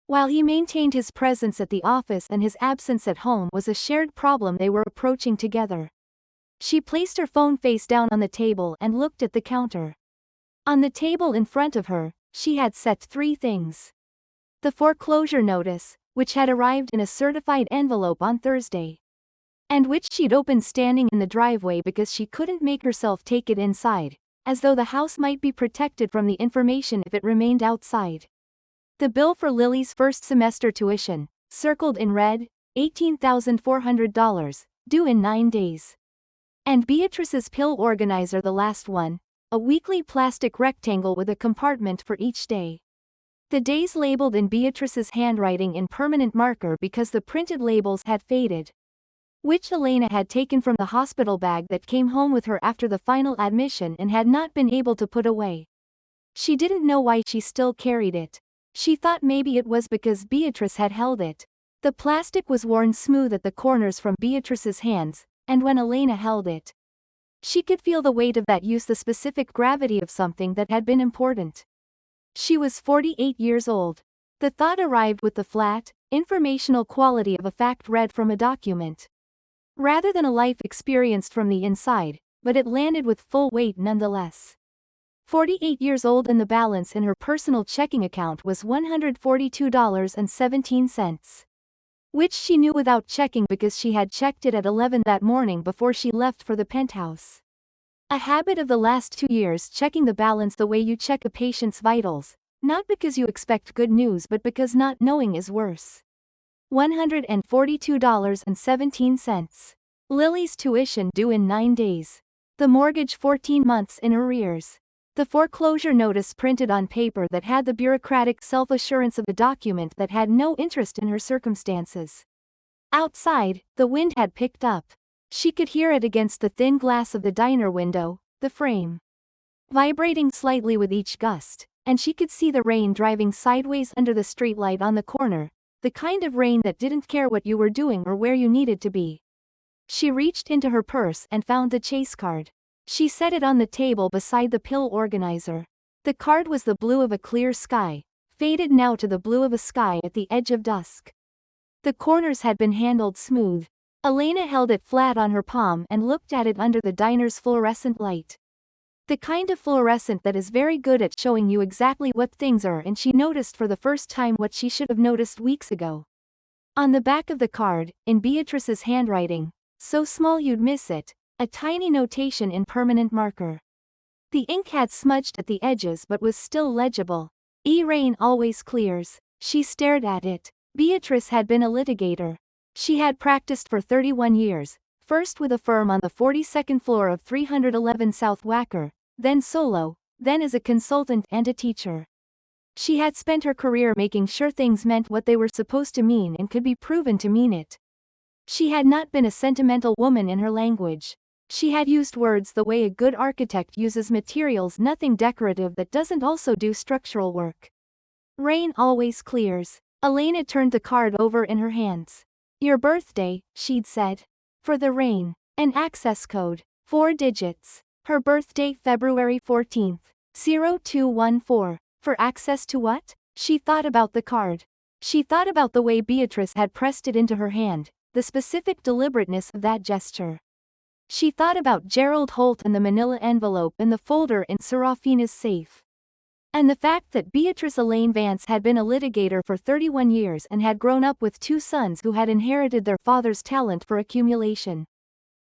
S1: While he maintained his presence at the office and his absence at home was a shared problem they were approaching together. She placed her phone face down on the table and looked at the counter. On the table in front of her, she had set 3 things. The foreclosure notice, which had arrived in a certified envelope on Thursday, and which she'd opened standing in the driveway because she couldn't make herself take it inside, as though the house might be protected from the information if it remained outside. The bill for Lily's first semester tuition, circled in red, $18,400, due in 9 days. And Beatrice's pill organizer, the last one, a weekly plastic rectangle with a compartment for each day. The days labeled in Beatrice's handwriting in permanent marker because the printed labels had faded, which Elena had taken from the hospital bag that came home with her after the final admission and had not been able to put away. She didn't know why she still carried it. She thought maybe it was because Beatrice had held it. The plastic was worn smooth at the corners from Beatrice's hands, and when Elena held it, she could feel the weight of that use, the specific gravity of something that had been important. She was 48 years old. The thought arrived with the flat, informational quality of a fact read from a document, rather than a life experienced from the inside, but it landed with full weight nonetheless. 48 years old, and the balance in her personal checking account was $142.17. Which she knew without checking because she had checked it at 11 that morning before she left for the penthouse. A habit of the last 2 years, checking the balance the way you check a patient's vitals, Not because you expect good news but because not knowing is worse. $142.17. Lily's tuition due in 9 days. The mortgage 14 months in arrears. The foreclosure notice printed on paper that had the bureaucratic self-assurance of a document that had no interest in her circumstances. Outside, the wind had picked up. She could hear it against the thin glass of the diner window, the frame vibrating slightly with each gust, and she could see the rain driving sideways under the streetlight on the corner, the kind of rain that didn't care what you were doing or where you needed to be. She reached into her purse and found the chase card. She set it on the table beside the pill organizer. The card was the blue of a clear sky, faded now to the blue of a sky at the edge of dusk. The corners had been handled smooth. Elena held it flat on her palm and looked at it under the diner's fluorescent light. The kind of fluorescent that is very good at showing you exactly what things are, and she noticed for the first time what she should have noticed weeks ago. On the back of the card, in Beatrice's handwriting, so small you'd miss it, a tiny notation in permanent marker. The ink had smudged at the edges but was still legible. Rain always clears. She stared at it. Beatrice had been a litigator. She had practiced for 31 years, first with a firm on the 42nd floor of 311 South Wacker, then solo, then as a consultant and a teacher. She had spent her career making sure things meant what they were supposed to mean and could be proven to mean it. She had not been a sentimental woman in her language. She had used words the way a good architect uses materials, nothing decorative that doesn't also do structural work. Rain always clears. Elena turned the card over in her hands. Your birthday, she'd said. For the rain. An access code. 4 digits. Her birthday, February 14th. 0214. For access to what? She thought about the card. She thought about the way Beatrice had pressed it into her hand, the specific deliberateness of that gesture. She thought about Gerald Holt and the manila envelope in the folder in Serafina's safe. And the fact that Beatrice Elena Vance had been a litigator for 31 years and had grown up with 2 sons who had inherited their father's talent for accumulation.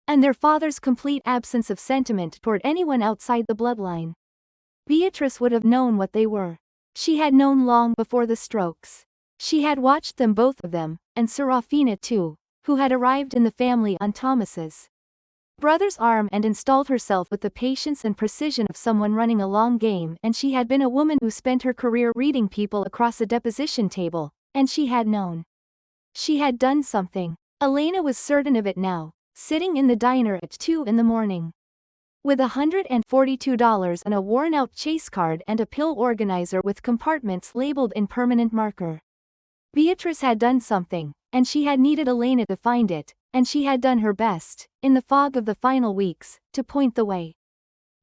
S1: And their father's complete absence of sentiment toward anyone outside the bloodline. Beatrice would have known what they were. She had known long before the strokes. She had watched them, both of them, and Serafina too, who had arrived in the family on Thomas's brother's arm and installed herself with the patience and precision of someone running a long game, and she had been a woman who spent her career reading people across a deposition table, and she had known. She had done something. Elena was certain of it now, sitting in the diner at 2 in the morning. With $142 and a worn-out chase card and a pill organizer with compartments labeled in permanent marker. Beatrice had done something, and she had needed Elena to find it, and she had done her best, in the fog of the final weeks, to point the way.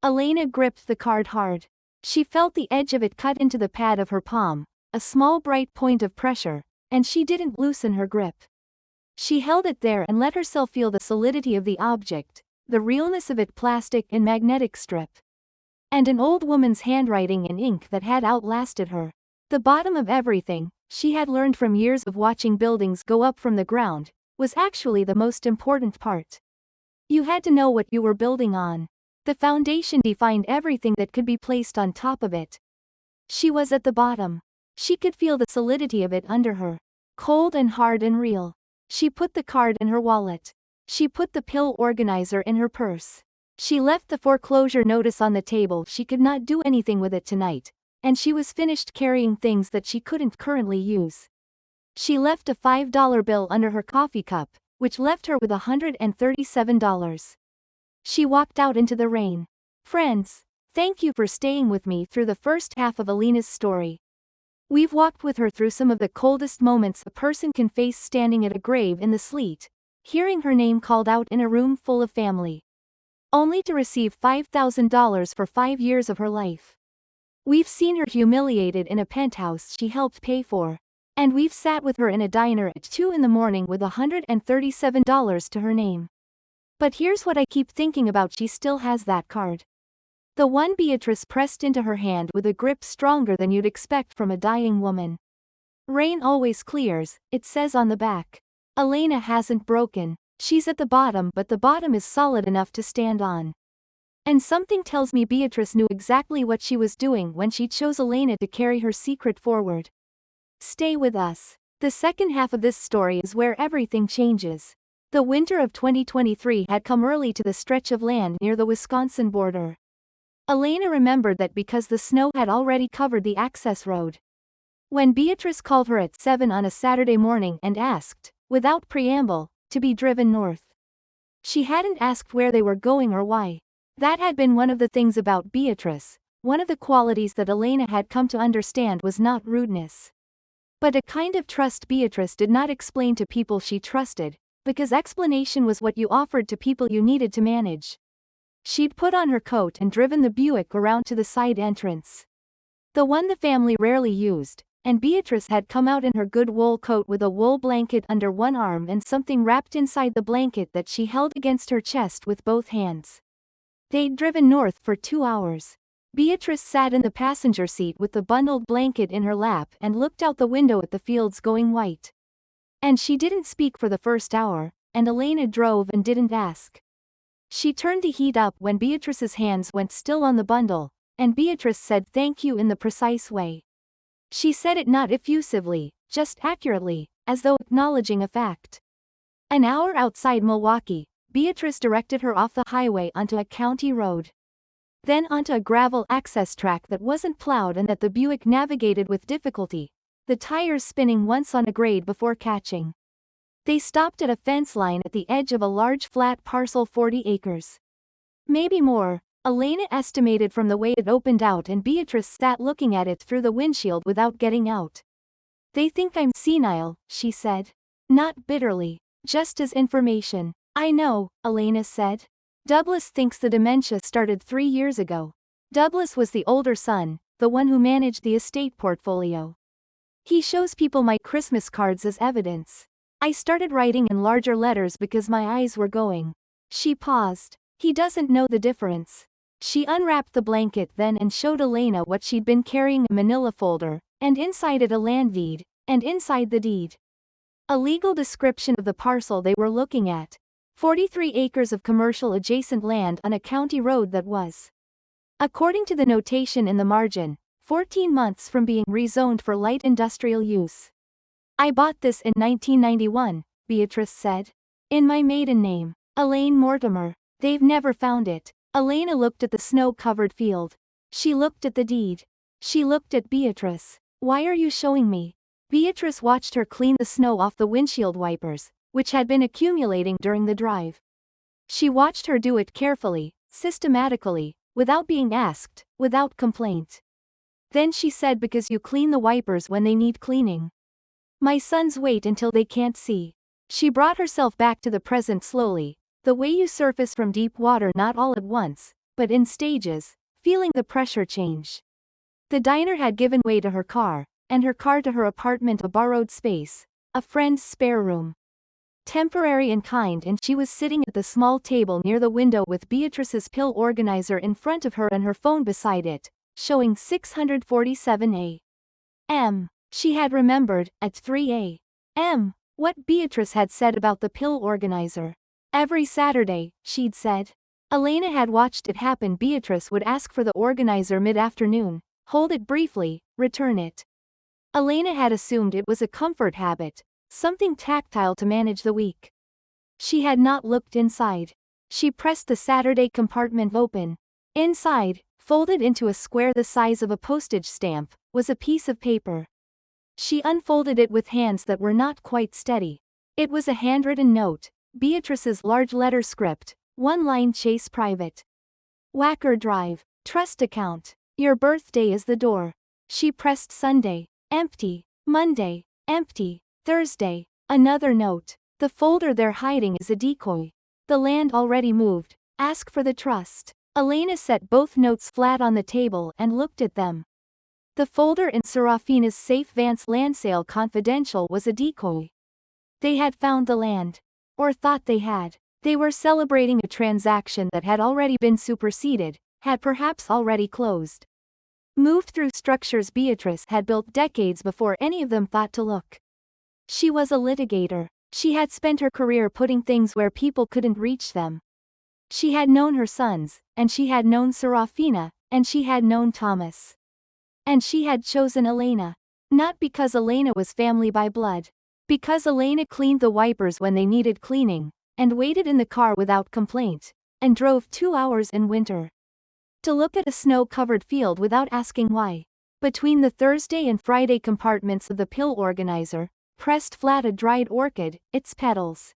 S1: Elena gripped the card hard. She felt the edge of it cut into the pad of her palm, a small bright point of pressure, and she didn't loosen her grip. She held it there and let herself feel the solidity of the object, the realness of it, plastic and magnetic strip. And an old woman's handwriting in ink that had outlasted her. The bottom of everything, she had learned from years of watching buildings go up from the ground, was actually the most important part. You had to know what you were building on. The foundation defined everything that could be placed on top of it. She was at the bottom. She could feel the solidity of it under her. Cold and hard and real. She put the card in her wallet. She put the pill organizer in her purse. She left the foreclosure notice on the table. She could not do anything with it tonight, and she was finished carrying things that she couldn't currently use. She left a $5 bill under her coffee cup, which left her with $137. She walked out into the rain. Friends, thank you for staying with me through the first half of Elena's story. We've walked with her through some of the coldest moments a person can face, standing at a grave in the sleet, hearing her name called out in a room full of family, only to receive $5,000 for 5 years of her life. We've seen her humiliated in a penthouse she helped pay for, and we've sat with her in a diner at 2 in the morning with $137 to her name. But here's what I keep thinking about: she still has that card. The one Beatrice pressed into her hand with a grip stronger than you'd expect from a dying woman. Rain always clears, it says on the back. Elena hasn't broken. She's at the bottom, but the bottom is solid enough to stand on. And something tells me Beatrice knew exactly what she was doing when she chose Elena to carry her secret forward. Stay with us. The second half of this story is where everything changes. The winter of 2023 had come early to the stretch of land near the Wisconsin border. Elena remembered that because the snow had already covered the access road. When Beatrice called her at 7 on a Saturday morning and asked, without preamble, to be driven north. She hadn't asked where they were going or why. That had been one of the things about Beatrice. One of the qualities that Elena had come to understand was not rudeness, but a kind of trust Beatrice did not explain to people she trusted, because explanation was what you offered to people you needed to manage. She'd put on her coat and driven the Buick around to the side entrance, the one the family rarely used, and Beatrice had come out in her good wool coat with a wool blanket under one arm and something wrapped inside the blanket that she held against her chest with both hands. They'd driven north for 2 hours. Beatrice sat in the passenger seat with the bundled blanket in her lap and looked out the window at the fields going white. And she didn't speak for the first hour, and Elena drove and didn't ask. She turned the heat up when Beatrice's hands went still on the bundle, and Beatrice said thank you in the precise way. She said it not effusively, just accurately, as though acknowledging a fact. An hour outside Milwaukee, Beatrice directed her off the highway onto a county road. Then onto a gravel access track that wasn't plowed and that the Buick navigated with difficulty, the tires spinning once on a grade before catching. They stopped at a fence line at the edge of a large flat parcel 40 acres. Maybe more, Elena estimated from the way it opened out, and Beatrice sat looking at it through the windshield without getting out. They think I'm senile, she said. Not bitterly, just as information. I know, Elena said. Douglas thinks the dementia started 3 years ago. Douglas was the older son, the one who managed the estate portfolio. He shows people my Christmas cards as evidence. I started writing in larger letters because my eyes were going. She paused. He doesn't know the difference. She unwrapped the blanket then and showed Elena what she'd been carrying, a manila folder, and inside it a land deed, and inside the deed, a legal description of the parcel they were looking at. 43 acres of commercial adjacent land on a county road that was, according to the notation in the margin, 14 months from being rezoned for light industrial use. I bought this in 1991, Beatrice said. In my maiden name, Elaine Mortimer. They've never found it. Elena looked at the snow-covered field. She looked at the deed. She looked at Beatrice. Why are you showing me? Beatrice watched her clean the snow off the windshield wipers, which had been accumulating during the drive. She watched her do it carefully, systematically, without being asked, without complaint. Then she said, because you clean the wipers when they need cleaning. My sons wait until they can't see. She brought herself back to the present slowly, the way you surface from deep water, not all at once, but in stages, feeling the pressure change. The diner had given way to her car, and her car to her apartment, a borrowed space, a friend's spare room. Temporary and kind, and she was sitting at the small table near the window with Beatrice's pill organizer in front of her and her phone beside it, showing 647 a.m. She had remembered, at 3 a.m., what Beatrice had said about the pill organizer. Every Saturday, she'd said. Elena had watched it happen. Beatrice would ask for the organizer mid-afternoon, hold it briefly, return it. Elena had assumed it was a comfort habit, something tactile to manage the week. She had not looked inside. She pressed the Saturday compartment open. Inside, folded into a square the size of a postage stamp, was a piece of paper. She unfolded it with hands that were not quite steady. It was a handwritten note, Beatrice's large letter script, one line: Chase Private. Wacker Drive, trust account. Your birthday is the door. She pressed Sunday, empty. Monday, empty. Thursday, another note. The folder they're hiding is a decoy. The land already moved. Ask for the trust. Elena set both notes flat on the table and looked at them. The folder in Serafina's safe, Vance land sale confidential, was a decoy. They had found the land. Or thought they had. They were celebrating a transaction that had already been superseded, had perhaps already closed. Moved through structures Beatrice had built decades before any of them thought to look. She was a litigator. She had spent her career putting things where people couldn't reach them. She had known her sons, and she had known Serafina, and she had known Thomas. And she had chosen Elena. Not because Elena was family by blood. Because Elena cleaned the wipers when they needed cleaning, and waited in the car without complaint, and drove 2 hours in winter to look at a snow-covered field without asking why. Between the Thursday and Friday compartments of the pill organizer, pressed flat a dried orchid, its petals.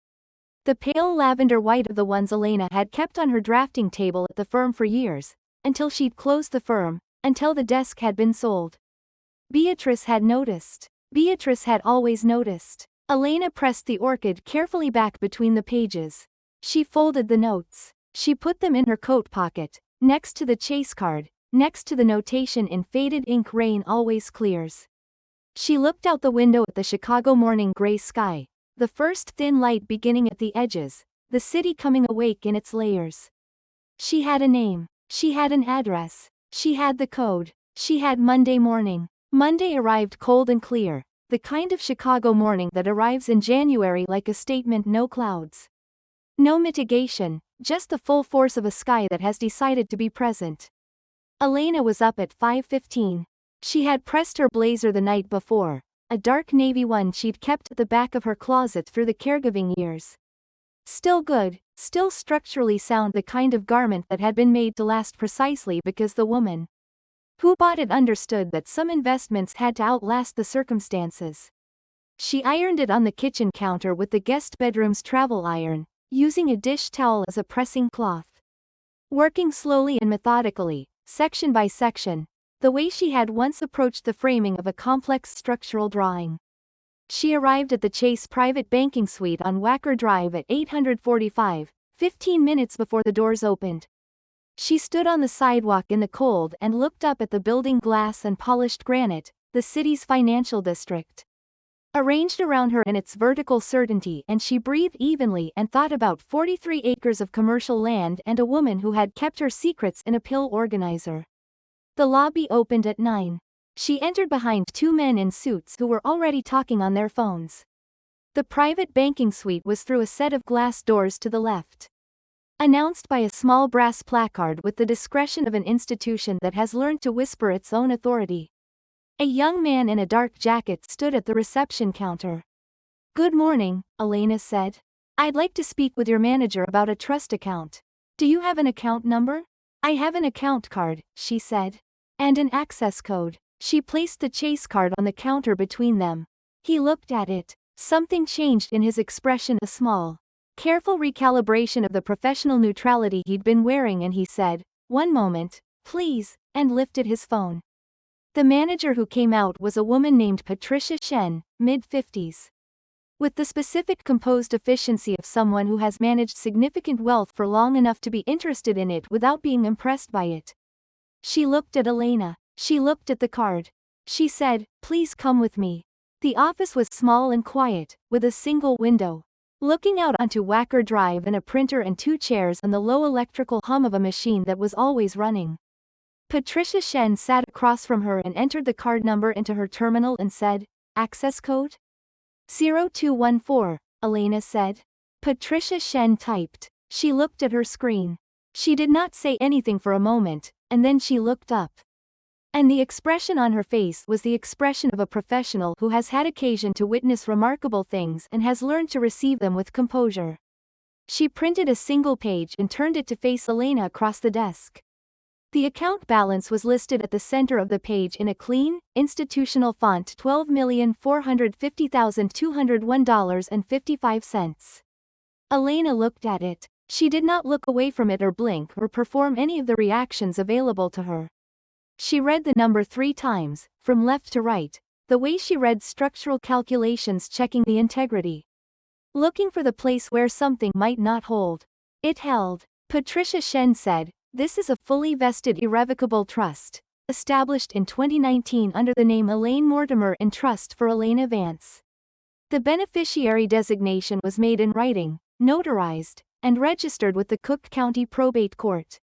S1: The pale lavender white of the ones Elena had kept on her drafting table at the firm for years, until she'd closed the firm, until the desk had been sold. Beatrice had noticed. Beatrice had always noticed. Elena pressed the orchid carefully back between the pages. She folded the notes. She put them in her coat pocket, next to the chase card, next to the notation in faded ink "Rain always clears." She looked out the window at the Chicago morning gray sky, the first thin light beginning at the edges, the city coming awake in its layers. She had a name. She had an address. She had the code. She had Monday morning. Monday arrived cold and clear, the kind of Chicago morning that arrives in January like a statement: no clouds. No mitigation, just the full force of a sky that has decided to be present. Elena was up at 5:15. She had pressed her blazer the night before, a dark navy one she'd kept at the back of her closet through the caregiving years. Still good, still structurally sound, the kind of garment that had been made to last precisely because the woman who bought it understood that some investments had to outlast the circumstances. She ironed it on the kitchen counter with the guest bedroom's travel iron, using a dish towel as a pressing cloth. Working slowly and methodically, section by section, the way she had once approached the framing of a complex structural drawing. She arrived at the Chase private banking suite on Wacker Drive at 8:45, 15 minutes before the doors opened. She stood on the sidewalk in the cold and looked up at the building glass and polished granite, the city's financial district arranged around her in its vertical certainty, and she breathed evenly and thought about 43 acres of commercial land and a woman who had kept her secrets in a pill organizer. The lobby opened at 9. She entered behind two men in suits who were already talking on their phones. The private banking suite was through a set of glass doors to the left. Announced by a small brass placard with the discretion of an institution that has learned to whisper its own authority. A young man in a dark jacket stood at the reception counter. "Good morning," Elena said. "I'd like to speak with your manager about a trust account. Do you have an account number?" "I have an account card," she said. "And an access code." She placed the Chase card on the counter between them. He looked at it. Something changed in his expression, a small, careful recalibration of the professional neutrality he'd been wearing, and he said, "One moment, please," and lifted his phone. The manager who came out was a woman named Patricia Shen, mid-50s. With the specific composed efficiency of someone who has managed significant wealth for long enough to be interested in it without being impressed by it. She looked at Elena. She looked at the card. She said, "Please come with me." The office was small and quiet, with a single window looking out onto Wacker Drive and a printer and two chairs and the low electrical hum of a machine that was always running. Patricia Shen sat across from her and entered the card number into her terminal and said, "Access code?" 0214, Elena said. Patricia Shen typed. She looked at her screen. She did not say anything for a moment, and then she looked up. And the expression on her face was the expression of a professional who has had occasion to witness remarkable things and has learned to receive them with composure. She printed a single page and turned it to face Elena across the desk. The account balance was listed at the center of the page in a clean, institutional font: $12,450,201.55. Elena looked at it. She did not look away from it or blink or perform any of the reactions available to her. She read the number 3 times, from left to right, the way she read structural calculations, checking the integrity. Looking for the place where something might not hold. It held. Patricia Shen said, "This is a fully vested irrevocable trust, established in 2019 under the name Elaine Mortimer in Trust for Elena Vance. The beneficiary designation was made in writing, notarized, and registered with the Cook County Probate Court."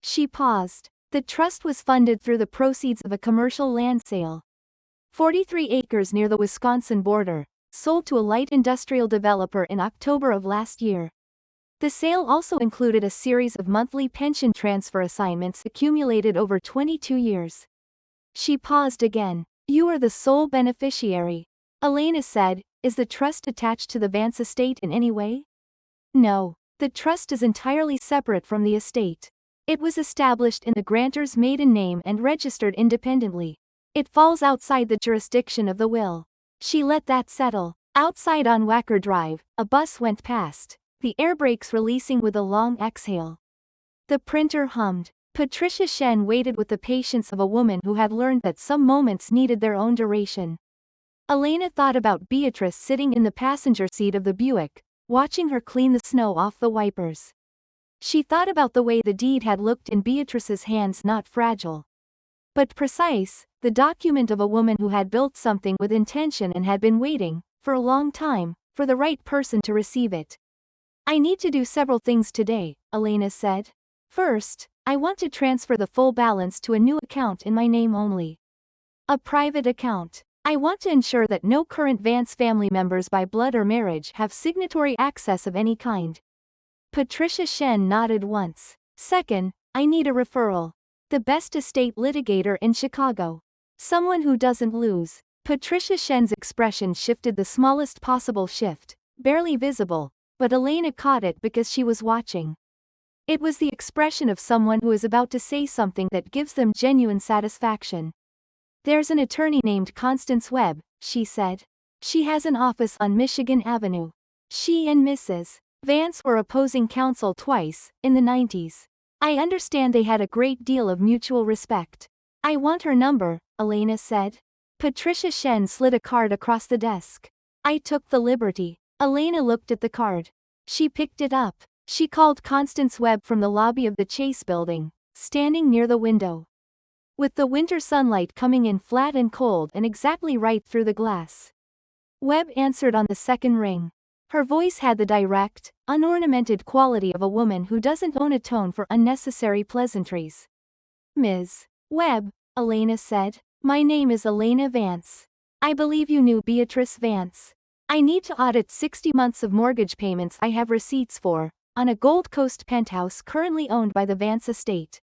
S1: She paused. The trust was funded through the proceeds of a commercial land sale. 43 acres near the Wisconsin border, sold to a light industrial developer in October of last year. The sale also included a series of monthly pension transfer assignments accumulated over 22 years. She paused again. You are the sole beneficiary. Elena said, is the trust attached to the Vance estate in any way? No. The trust is entirely separate from the estate. It was established in the grantor's maiden name and registered independently. It falls outside the jurisdiction of the will. She let that settle. Outside on Wacker Drive, a bus went past, the air brakes releasing with a long exhale. The printer hummed. Patricia Shen waited with the patience of a woman who had learned that some moments needed their own duration. Elena thought about Beatrice sitting in the passenger seat of the Buick, watching her clean the snow off the wipers. She thought about the way the deed had looked in Beatrice's hands, not fragile, but precise, the document of a woman who had built something with intention and had been waiting, for a long time, for the right person to receive it. I need to do several things today, Elena said. First, I want to transfer the full balance to a new account in my name only. A private account. I want to ensure that no current Vance family members by blood or marriage have signatory access of any kind. Patricia Shen nodded once. Second, I need a referral. The best estate litigator in Chicago. Someone who doesn't lose. Patricia Shen's expression shifted the smallest possible shift, barely visible, but Elena caught it because she was watching. It was the expression of someone who is about to say something that gives them genuine satisfaction. There's an attorney named Constance Webb, she said. She has an office on Michigan Avenue. She and Mrs. Vance were opposing counsel twice, in the 90s. I understand they had a great deal of mutual respect. I want her number, Elena said. Patricia Shen slid a card across the desk. I took the liberty. Elena looked at the card. She picked it up. She called Constance Webb from the lobby of the Chase building, standing near the window, with the winter sunlight coming in flat and cold and exactly right through the glass. Webb answered on the second ring. Her voice had the direct, unornamented quality of a woman who doesn't own a tone for unnecessary pleasantries. Ms. Webb, Elena said, my name is Elena Vance. I believe you knew Beatrice Vance. I need to audit 60 months of mortgage payments I have receipts for, on a Gold Coast penthouse currently owned by the Vance estate.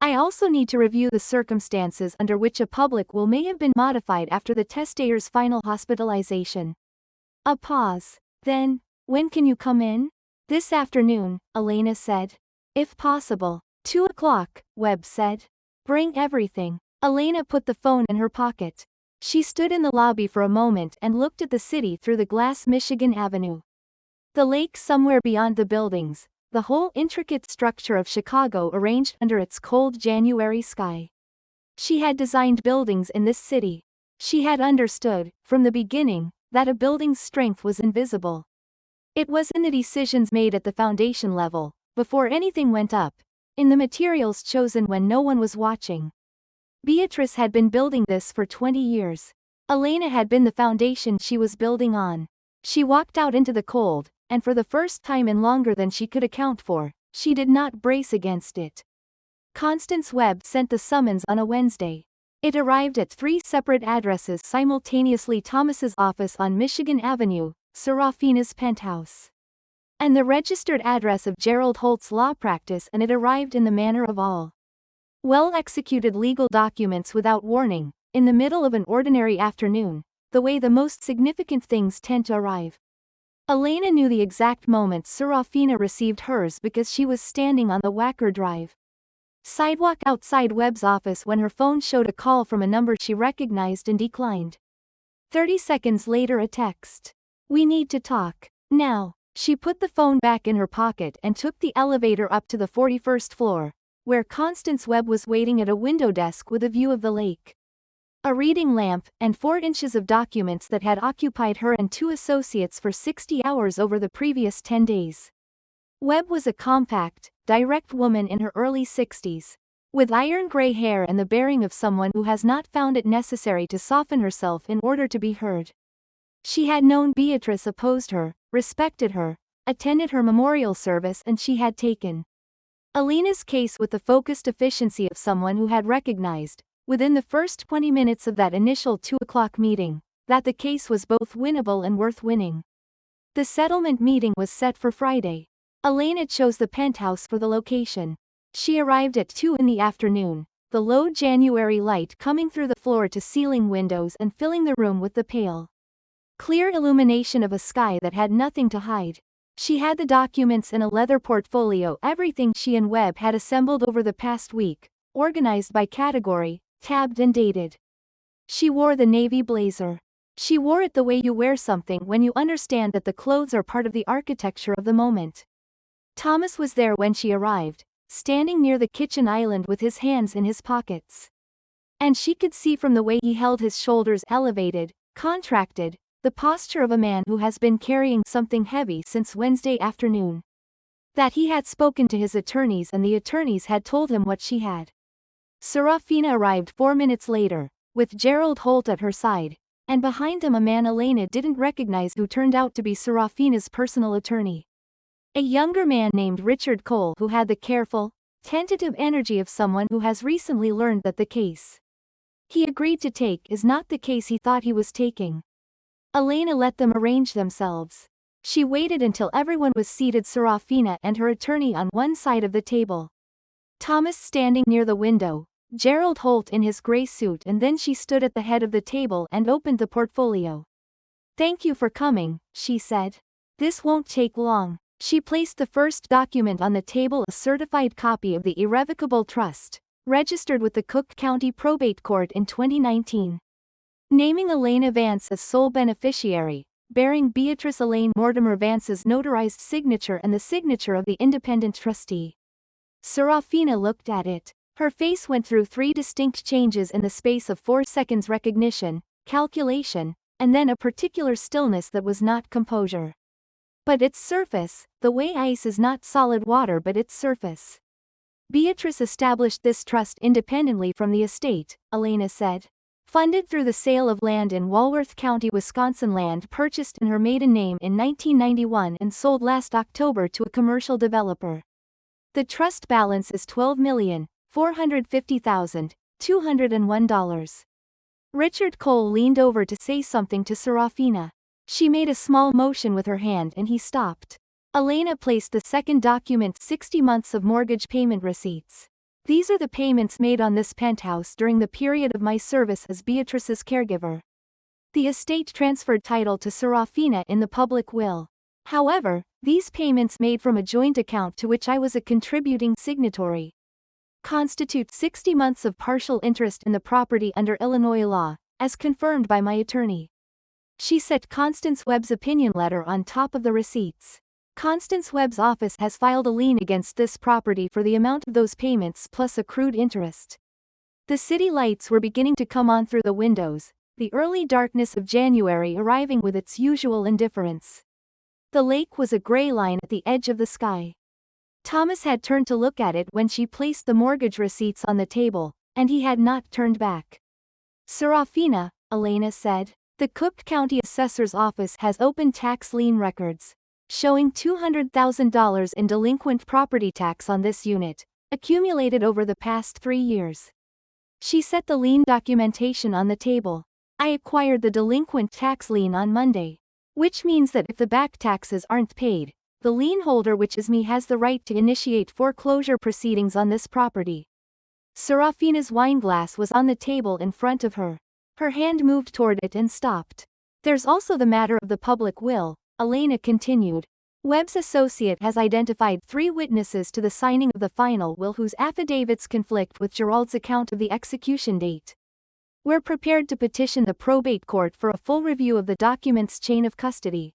S1: I also need to review the circumstances under which a public will may have been modified after the testator's final hospitalization. A pause. Then, when can you come in? This afternoon, Elena said. If possible. 2 o'clock, Webb said. Bring everything. Elena put the phone in her pocket. She stood in the lobby for a moment and looked at the city through the glass Michigan Avenue. The lake somewhere beyond the buildings, the whole intricate structure of Chicago arranged under its cold January sky. She had designed buildings in this city. She had understood, from the beginning, that a building's strength was invisible. It was in the decisions made at the foundation level, before anything went up, in the materials chosen when no one was watching. Beatrice had been building this for 20 years. Elena had been the foundation she was building on. She walked out into the cold, and for the first time in longer than she could account for, she did not brace against it. Constance Webb sent the summons on a Wednesday. It arrived at 3 separate addresses simultaneously: Thomas's office on Michigan Avenue, Serafina's penthouse, and the registered address of Gerald Holt's law practice, and it arrived in the manner of all well-executed legal documents without warning, in the middle of an ordinary afternoon, the way the most significant things tend to arrive. Elena knew the exact moment Serafina received hers because she was standing on the Wacker Drive sidewalk outside Webb's office when her phone showed a call from a number she recognized and declined. 30 seconds later, a text. We need to talk. Now. She put the phone back in her pocket and took the elevator up to the 41st floor, where Constance Webb was waiting at a window desk with a view of the lake, a reading lamp, and 4 inches of documents that had occupied her and 2 associates for 60 hours over the previous 10 days. Webb was a compact, direct woman in her early 60s, with iron gray hair and the bearing of someone who has not found it necessary to soften herself in order to be heard. She had known Beatrice opposed her, respected her, attended her memorial service, and she had taken Elena's case with the focused efficiency of someone who had recognized, within the first 20 minutes of that initial 2 o'clock meeting, that the case was both winnable and worth winning. The settlement meeting was set for Friday. Elena chose the penthouse for the location. She arrived at 2 in the afternoon, the low January light coming through the floor-to-ceiling windows and filling the room with the pale, clear illumination of a sky that had nothing to hide. She had the documents in a leather portfolio, everything she and Webb had assembled over the past week, organized by category, tabbed and dated. She wore the navy blazer. She wore it the way you wear something when you understand that the clothes are part of the architecture of the moment. Thomas was there when she arrived, standing near the kitchen island with his hands in his pockets. And she could see from the way he held his shoulders elevated, contracted, the posture of a man who has been carrying something heavy since Wednesday afternoon, that he had spoken to his attorneys and the attorneys had told him what she had. Serafina arrived 4 minutes later, with Gerald Holt at her side, and behind him a man Elena didn't recognize who turned out to be Serafina's personal attorney. A younger man named Richard Cole who had the careful, tentative energy of someone who has recently learned that the case he agreed to take is not the case he thought he was taking. Elena let them arrange themselves. She waited until everyone was seated, Serafina and her attorney on one side of the table, Thomas standing near the window, Gerald Holt in his gray suit, and then she stood at the head of the table and opened the portfolio. "Thank you for coming," she said. "This won't take long." She placed the first document on the table, a certified copy of the irrevocable trust, registered with the Cook County Probate Court in 2019. Naming Elena Vance as sole beneficiary, bearing Beatrice Elaine Mortimer Vance's notarized signature and the signature of the independent trustee. Serafina looked at it. Her face went through 3 distinct changes in the space of 4 seconds: recognition, calculation, and then a particular stillness that was not composure. But its surface, the way ice is not solid water but its surface. "Beatrice established this trust independently from the estate," Elena said. "Funded through the sale of land in Walworth County, Wisconsin, land purchased in her maiden name in 1991 and sold last October to a commercial developer. The trust balance is $12,450,201. Richard Cole leaned over to say something to Serafina. She made a small motion with her hand and he stopped. Elena placed the second document: 60 months of mortgage payment receipts. "These are the payments made on this penthouse during the period of my service as Beatrice's caregiver." The estate transferred title to Serafina in the public will. "However, these payments made from a joint account to which I was a contributing signatory constitute 60 months of partial interest in the property under Illinois law, as confirmed by my attorney." She set Constance Webb's opinion letter on top of the receipts. Constance Webb's office has filed a lien against this property for the amount of those payments plus accrued interest. The city lights were beginning to come on through the windows, the early darkness of January arriving with its usual indifference. The lake was a gray line at the edge of the sky. Thomas had turned to look at it when she placed the mortgage receipts on the table, and he had not turned back. "Serafina," Elena said, "the Cook County Assessor's Office has opened tax lien records, showing $200,000 in delinquent property tax on this unit, accumulated over the past 3 years." She set the lien documentation on the table. "I acquired the delinquent tax lien on Monday. Which means that if the back taxes aren't paid, the lien holder, which is me, has the right to initiate foreclosure proceedings on this property." Serafina's wineglass was on the table in front of her. Her hand moved toward it and stopped. "There's also the matter of the public will," Elena continued. "Webb's associate has identified 3 witnesses to the signing of the final will whose affidavits conflict with Gerald's account of the execution date. We're prepared to petition the probate court for a full review of the document's chain of custody."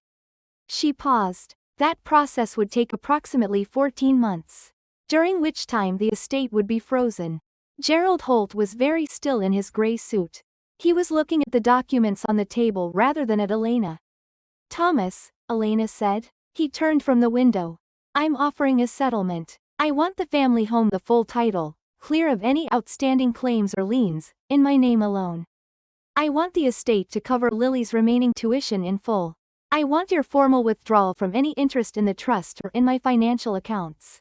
S1: She paused. "That process would take approximately 14 months. During which time the estate would be frozen." Gerald Holt was very still in his gray suit. He was looking at the documents on the table rather than at Elena. "Thomas," Elena said. He turned from the window. "I'm offering a settlement. I want the family home, the full title, clear of any outstanding claims or liens, in my name alone. I want the estate to cover Lily's remaining tuition in full. I want your formal withdrawal from any interest in the trust or in my financial accounts."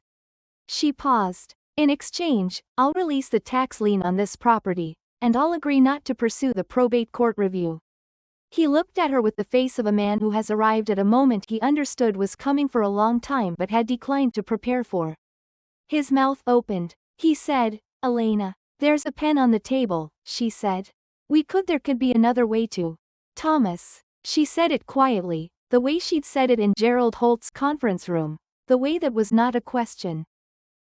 S1: She paused. "In exchange, I'll release the tax lien on this property, and I'll agree not to pursue the probate court review." He looked at her with the face of a man who has arrived at a moment he understood was coming for a long time but had declined to prepare for. His mouth opened. He said, "Elena, there's a pen on the table," she said. There could be another way to." "Thomas." She said it quietly, the way she'd said it in Gerald Holt's conference room, the way that was not a question.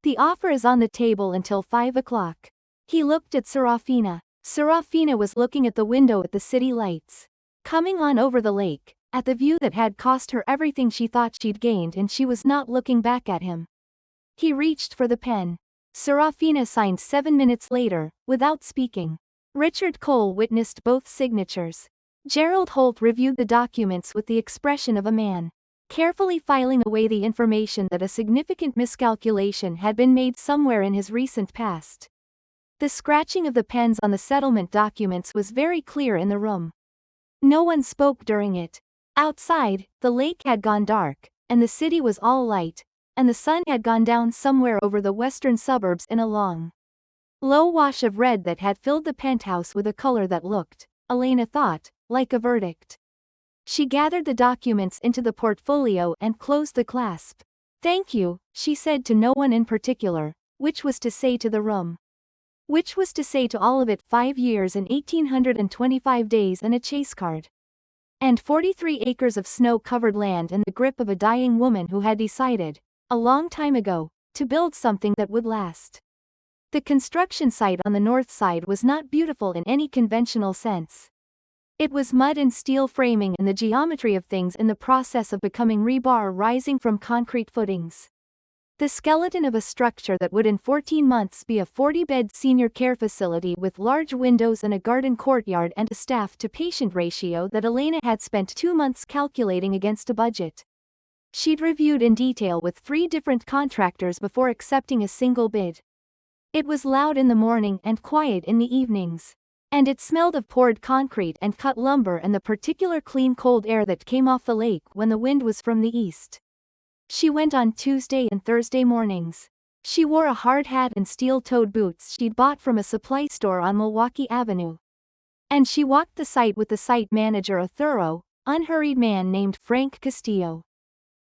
S1: "The offer is on the table until 5 o'clock. He looked at Serafina. Serafina was looking at the window at the city lights. Coming on over the lake, at the view that had cost her everything she thought she'd gained, and she was not looking back at him. He reached for the pen. Serafina signed 7 minutes later, without speaking. Richard Cole witnessed both signatures. Gerald Holt reviewed the documents with the expression of a man carefully filing away the information that a significant miscalculation had been made somewhere in his recent past. The scratching of the pens on the settlement documents was very clear in the room. No one spoke during it. Outside, the lake had gone dark, and the city was all light, and the sun had gone down somewhere over the western suburbs in a long, low wash of red that had filled the penthouse with a color that looked, Elena thought, like a verdict. She gathered the documents into the portfolio and closed the clasp. "Thank you," she said to no one in particular, which was to say to the room. Which was to say to all of it 5 years and 1825 days and a chase card. And 43 acres of snow-covered land in the grip of a dying woman who had decided, a long time ago, to build something that would last. The construction site on the north side was not beautiful in any conventional sense. It was mud and steel framing and the geometry of things in the process of becoming rebar rising from concrete footings. The skeleton of a structure that would in 14 months be a 40-bed senior care facility with large windows and a garden courtyard and a staff-to-patient ratio that Elena had spent 2 months calculating against a budget she'd reviewed in detail with 3 different contractors before accepting a single bid. It was loud in the morning and quiet in the evenings. And it smelled of poured concrete and cut lumber and the particular clean cold air that came off the lake when the wind was from the east. She went on Tuesday and Thursday mornings. She wore a hard hat and steel-toed boots she'd bought from a supply store on Milwaukee Avenue. And she walked the site with the site manager, a thorough, unhurried man named Frank Castillo,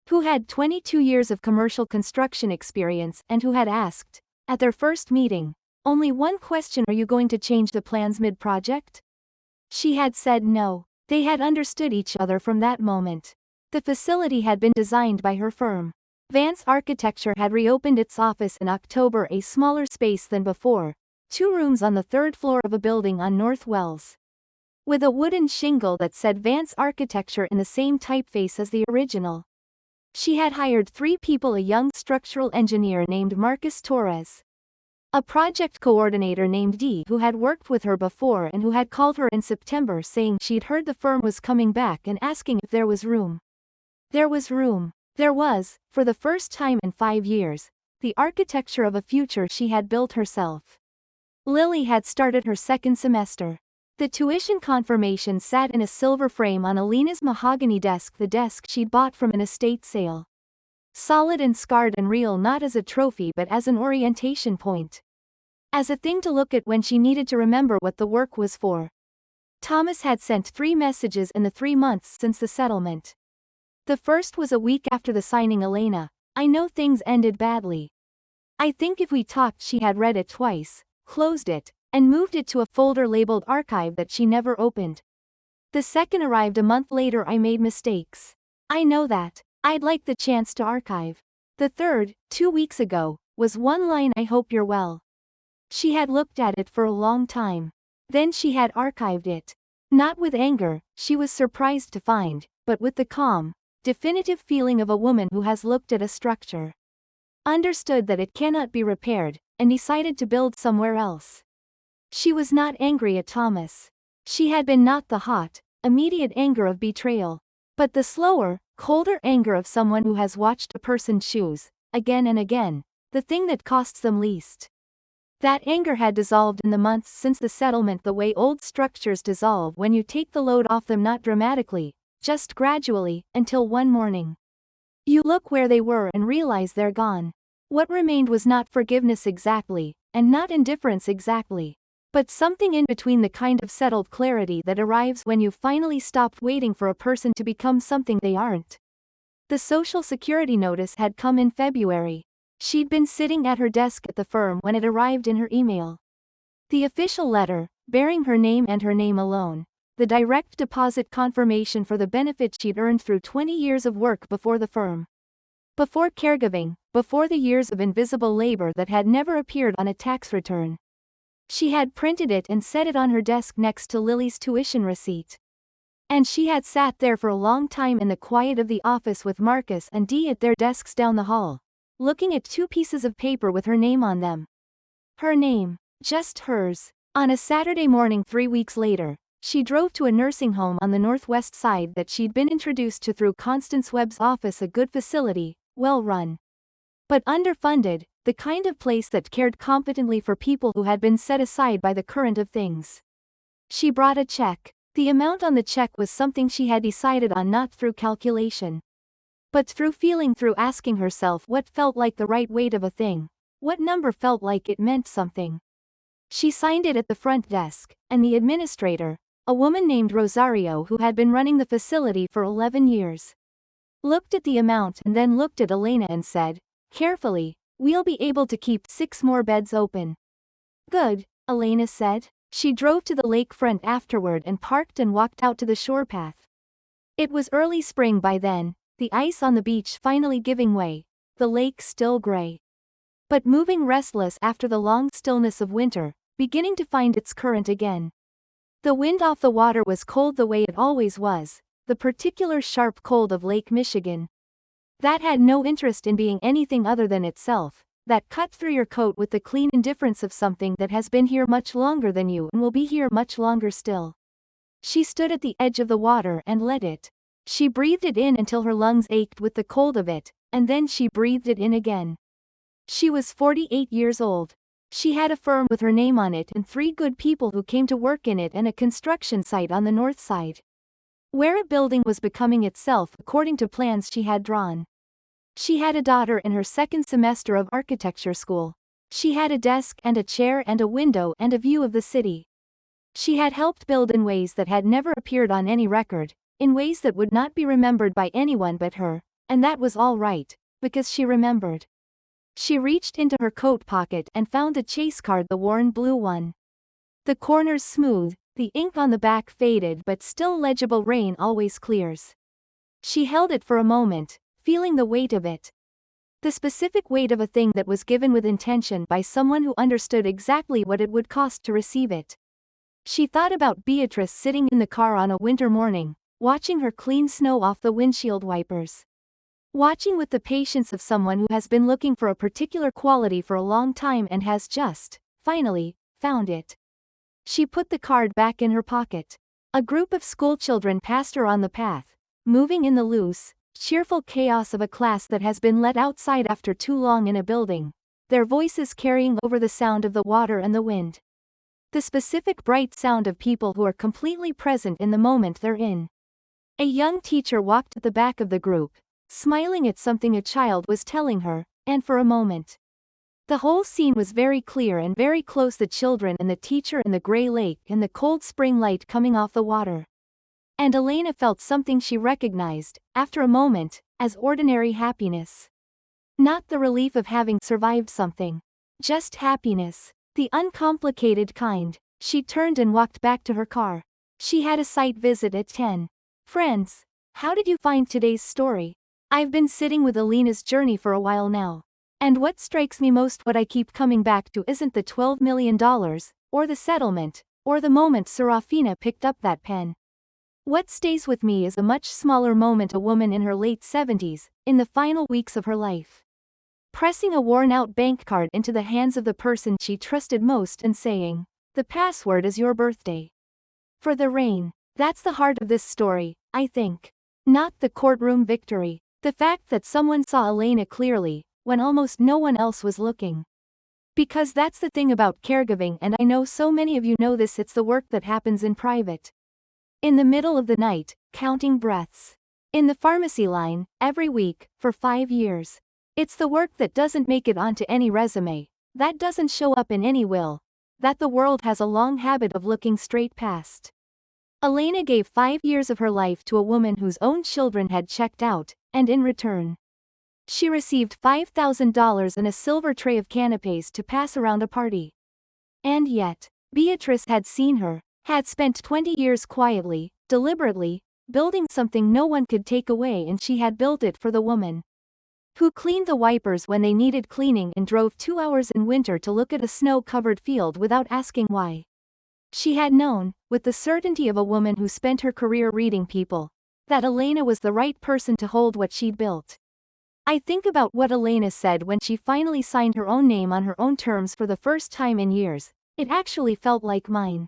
S1: who had 22 years of commercial construction experience and who had asked, at their first meeting, only one question: "Are you going to change the plans mid-project?" She had said no. They had understood each other from that moment. The facility had been designed by her firm. Vance Architecture had reopened its office in October, a smaller space than before, 2 rooms on the 3rd floor of a building on North Wells, with a wooden shingle that said Vance Architecture in the same typeface as the original. She had hired 3 people: a young structural engineer named Marcus Torres, a project coordinator named Dee who had worked with her before and who had called her in September saying she'd heard the firm was coming back and asking if there was room. There was room. There was, for the first time in 5 years, the architecture of a future she had built herself. Lily had started her 2nd semester. The tuition confirmation sat in a silver frame on Elena's mahogany desk, the desk she'd bought from an estate sale. Solid and scarred and real, not as a trophy but as an orientation point. As a thing to look at when she needed to remember what the work was for. Thomas had sent 3 messages in the 3 months since the settlement. The first was a week after the signing. "Elena, I know things ended badly. I think if we talked." She had read it twice, closed it, and moved it to a folder labeled archive that she never opened. The second arrived a month later. "I made mistakes. I know that. I'd like the chance to archive." The third, 2 weeks ago, was one line: "I hope you're well." She had looked at it for a long time. Then she had archived it. Not with anger, she was surprised to find, but with the calm, definitive feeling of a woman who has looked at a structure, understood that it cannot be repaired, and decided to build somewhere else. She was not angry at Thomas. She had been not the hot, immediate anger of betrayal, but the slower, colder anger of someone who has watched a person choose, again and again, the thing that costs them least. That anger had dissolved in the months since the settlement, the way old structures dissolve when you take the load off them, not dramatically, just gradually, until one morning you look where they were and realize they're gone. What remained was not forgiveness exactly, and not indifference exactly, But something in between, the kind of settled clarity that arrives when you finally stopped waiting for a person to become something they aren't. The Social Security notice had come in February. She'd been sitting at her desk at the firm when it arrived in her email. The official letter, bearing her name and her name alone. The direct deposit confirmation for the benefit she'd earned through 20 years of work before the firm. Before caregiving, before the years of invisible labor that had never appeared on a tax return. She had printed it and set it on her desk next to Lily's tuition receipt. And she had sat there for a long time in the quiet of the office with Marcus and Dee at their desks down the hall, looking at two pieces of paper with her name on them. Her name, just hers. On a Saturday morning 3 weeks later, she drove to a nursing home on the northwest side that she'd been introduced to through Constance Webb's office, a good facility, well run. But underfunded, the kind of place that cared competently for people who had been set aside by the current of things. She brought a check. The amount on the check was something she had decided on, not through calculation, but through feeling, through asking herself what felt like the right weight of a thing, what number felt like it meant something. She signed it at the front desk, and the administrator, a woman named Rosario who had been running the facility for 11 years, looked at the amount and then looked at Elena and said, carefully, "We'll be able to keep 6 more beds open." "Good," Elena said. She drove to the lakefront afterward and parked and walked out to the shore path. It was early spring by then, the ice on the beach finally giving way, the lake still gray, but moving restless after the long stillness of winter, beginning to find its current again. The wind off the water was cold the way it always was, the particular sharp cold of Lake Michigan. That had no interest in being anything other than itself, that cut through your coat with the clean indifference of something that has been here much longer than you and will be here much longer still. She stood at the edge of the water and let it. She breathed it in until her lungs ached with the cold of it, and then she breathed it in again. She was 48 years old. She had a firm with her name on it and 3 good people who came to work in it, and a construction site on the north side, where a building was becoming itself according to plans she had drawn. She had a daughter in her 2nd semester of architecture school. She had a desk and a chair and a window and a view of the city. She had helped build in ways that had never appeared on any record, in ways that would not be remembered by anyone but her, and that was all right, because she remembered. She reached into her coat pocket and found the chase card, the worn blue one. The corners smooth, the ink on the back faded but still legible. Rain always clears. She held it for a moment, feeling the weight of it. The specific weight of a thing that was given with intention by someone who understood exactly what it would cost to receive it. She thought about Beatrice sitting in the car on a winter morning, watching her clean snow off the windshield wipers. Watching with the patience of someone who has been looking for a particular quality for a long time and has just, finally, found it. She put the card back in her pocket. A group of schoolchildren passed her on the path, moving in the loose, cheerful chaos of a class that has been let outside after too long in a building, their voices carrying over the sound of the water and the wind. The specific bright sound of people who are completely present in the moment they're in. A young teacher walked at the back of the group, smiling at something a child was telling her, and for a moment, the whole scene was very clear and very close: the children and the teacher and the gray lake and the cold spring light coming off the water. And Elena felt something she recognized, after a moment, as ordinary happiness. Not the relief of having survived something. Just happiness. The uncomplicated kind. She turned and walked back to her car. She had a site visit at 10. "Friends, how did you find today's story? I've been sitting with Elena's journey for a while now. And what strikes me most, what I keep coming back to, isn't the $12 million, or the settlement, or the moment Serafina picked up that pen. What stays with me is a much smaller moment: a woman in her late 70s, in the final weeks of her life, pressing a worn-out bank card into the hands of the person she trusted most and saying, 'The password is your birthday.' For the rain. That's the heart of this story, I think. Not the courtroom victory. The fact that someone saw Elena clearly, when almost no one else was looking. Because that's the thing about caregiving, and I know so many of you know this: it's the work that happens in private. In the middle of the night, counting breaths. In the pharmacy line, every week, for 5 years. It's the work that doesn't make it onto any resume, that doesn't show up in any will, that the world has a long habit of looking straight past. Elena gave 5 years of her life to a woman whose own children had checked out, and in return, she received $5,000 and a silver tray of canapés to pass around a party. And yet, Beatrice had seen her, had spent 20 years quietly, deliberately, building something no one could take away, and she had built it for the woman who cleaned the wipers when they needed cleaning and drove 2 hours in winter to look at a snow-covered field without asking why. She had known, with the certainty of a woman who spent her career reading people, that Elena was the right person to hold what she'd built. I think about what Elena said when she finally signed her own name on her own terms for the first time in years. It actually felt like mine.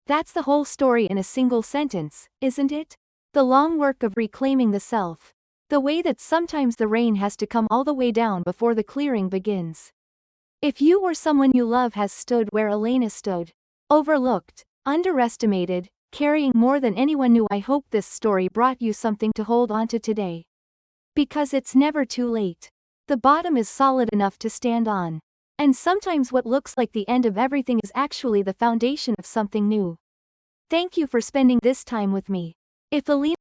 S1: That's the whole story in a single sentence, isn't it? The long work of reclaiming the self. The way that sometimes the rain has to come all the way down before the clearing begins. If you or someone you love has stood where Elena stood, overlooked, underestimated, carrying more than anyone knew, I hope this story brought you something to hold on to today. Because it's never too late. The bottom is solid enough to stand on. And sometimes what looks like the end of everything is actually the foundation of something new. Thank you for spending this time with me. If Elena